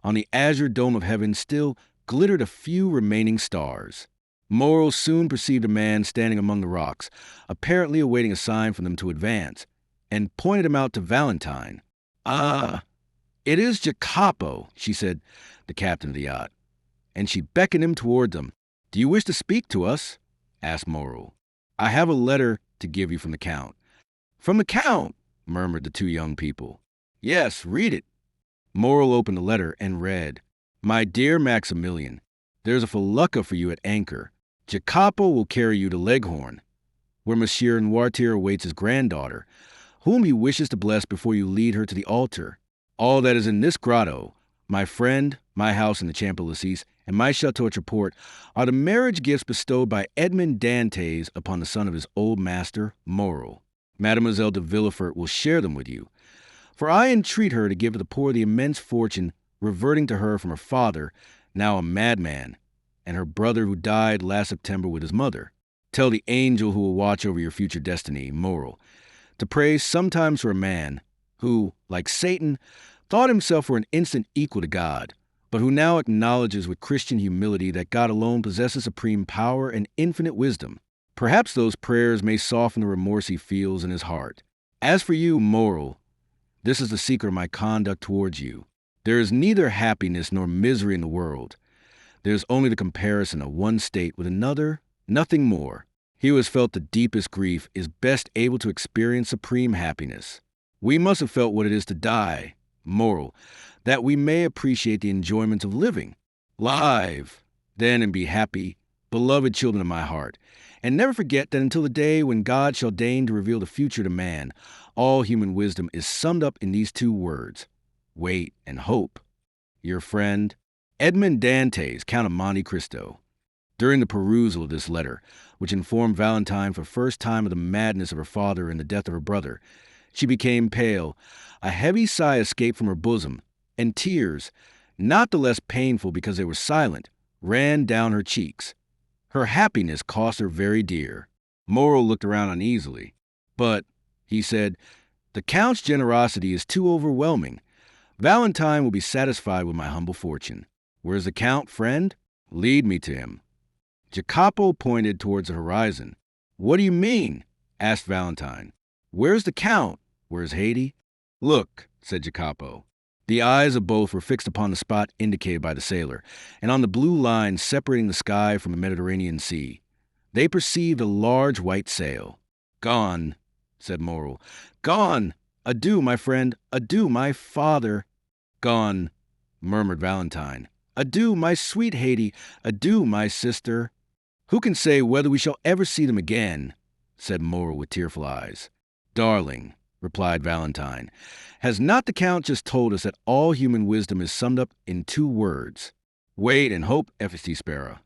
On the azure dome of heaven still glittered a few remaining stars. Moral soon perceived a man standing among the rocks, apparently awaiting a sign from them to advance, and pointed him out to Valentine. Ah, it is Jacopo, she said, the captain of the yacht. And she beckoned him toward them. Do you wish to speak to us? Asked Moral. I have a letter to give you from the Count. From the Count, murmured the two young people. Yes, read it. Moral opened the letter and read, My dear Maximilian, there's a felucca for you at anchor. Jacopo will carry you to Leghorn, where Monsieur Noirtier awaits his granddaughter, whom he wishes to bless before you lead her to the altar. All that is in this grotto, my friend, my house in the Champs-Élysées, and my Château at Treport, are the marriage gifts bestowed by Edmond Dantès upon the son of his old master, Moral. Mademoiselle de Villefort will share them with you. For I entreat her to give to the poor the immense fortune reverting to her from her father, now a madman, and her brother who died last September with his mother. Tell the angel who will watch over your future destiny, Moral, to pray sometimes for a man who, like Satan, thought himself for an instant equal to God, but who now acknowledges with Christian humility that God alone possesses supreme power and infinite wisdom. Perhaps those prayers may soften the remorse he feels in his heart. As for you, moral, this is the secret of my conduct towards you. There is neither happiness nor misery in the world. There is only the comparison of one state with another, nothing more. He who has felt the deepest grief is best able to experience supreme happiness. We must have felt what it is to die, moral, that we may appreciate the enjoyments of living. Live, then, and be happy, beloved children of my heart, and never forget that until the day when God shall deign to reveal the future to man, all human wisdom is summed up in these two words: wait and hope. Your friend, Edmond Dantès, Count of Monte Cristo. During the perusal of this letter, which informed Valentine for the first time of the madness of her father and the death of her brother, she became pale. A heavy sigh escaped from her bosom, and tears, not the less painful because they were silent, ran down her cheeks. Her happiness cost her very dear. Moreau looked around uneasily. But, he said, the Count's generosity is too overwhelming. Valentine will be satisfied with my humble fortune. Where is the Count, friend? Lead me to him. Jacopo pointed towards the horizon. What do you mean? Asked Valentine. Where's the Count? Where's Haiti? Look, said Jacopo. The eyes of both were fixed upon the spot indicated by the sailor, and on the blue line separating the sky from the Mediterranean Sea. They perceived a large white sail. Gone, said Morrel. Gone! Adieu, my friend. Adieu, my father. Gone, murmured Valentine. Adieu, my sweet Haiti. Adieu, my sister. Who can say whether we shall ever see them again? Said Morrel with tearful eyes. Darling, replied Valentine, has not the Count just told us that all human wisdom is summed up in two words? Wait and hope, Efficy Sparrow.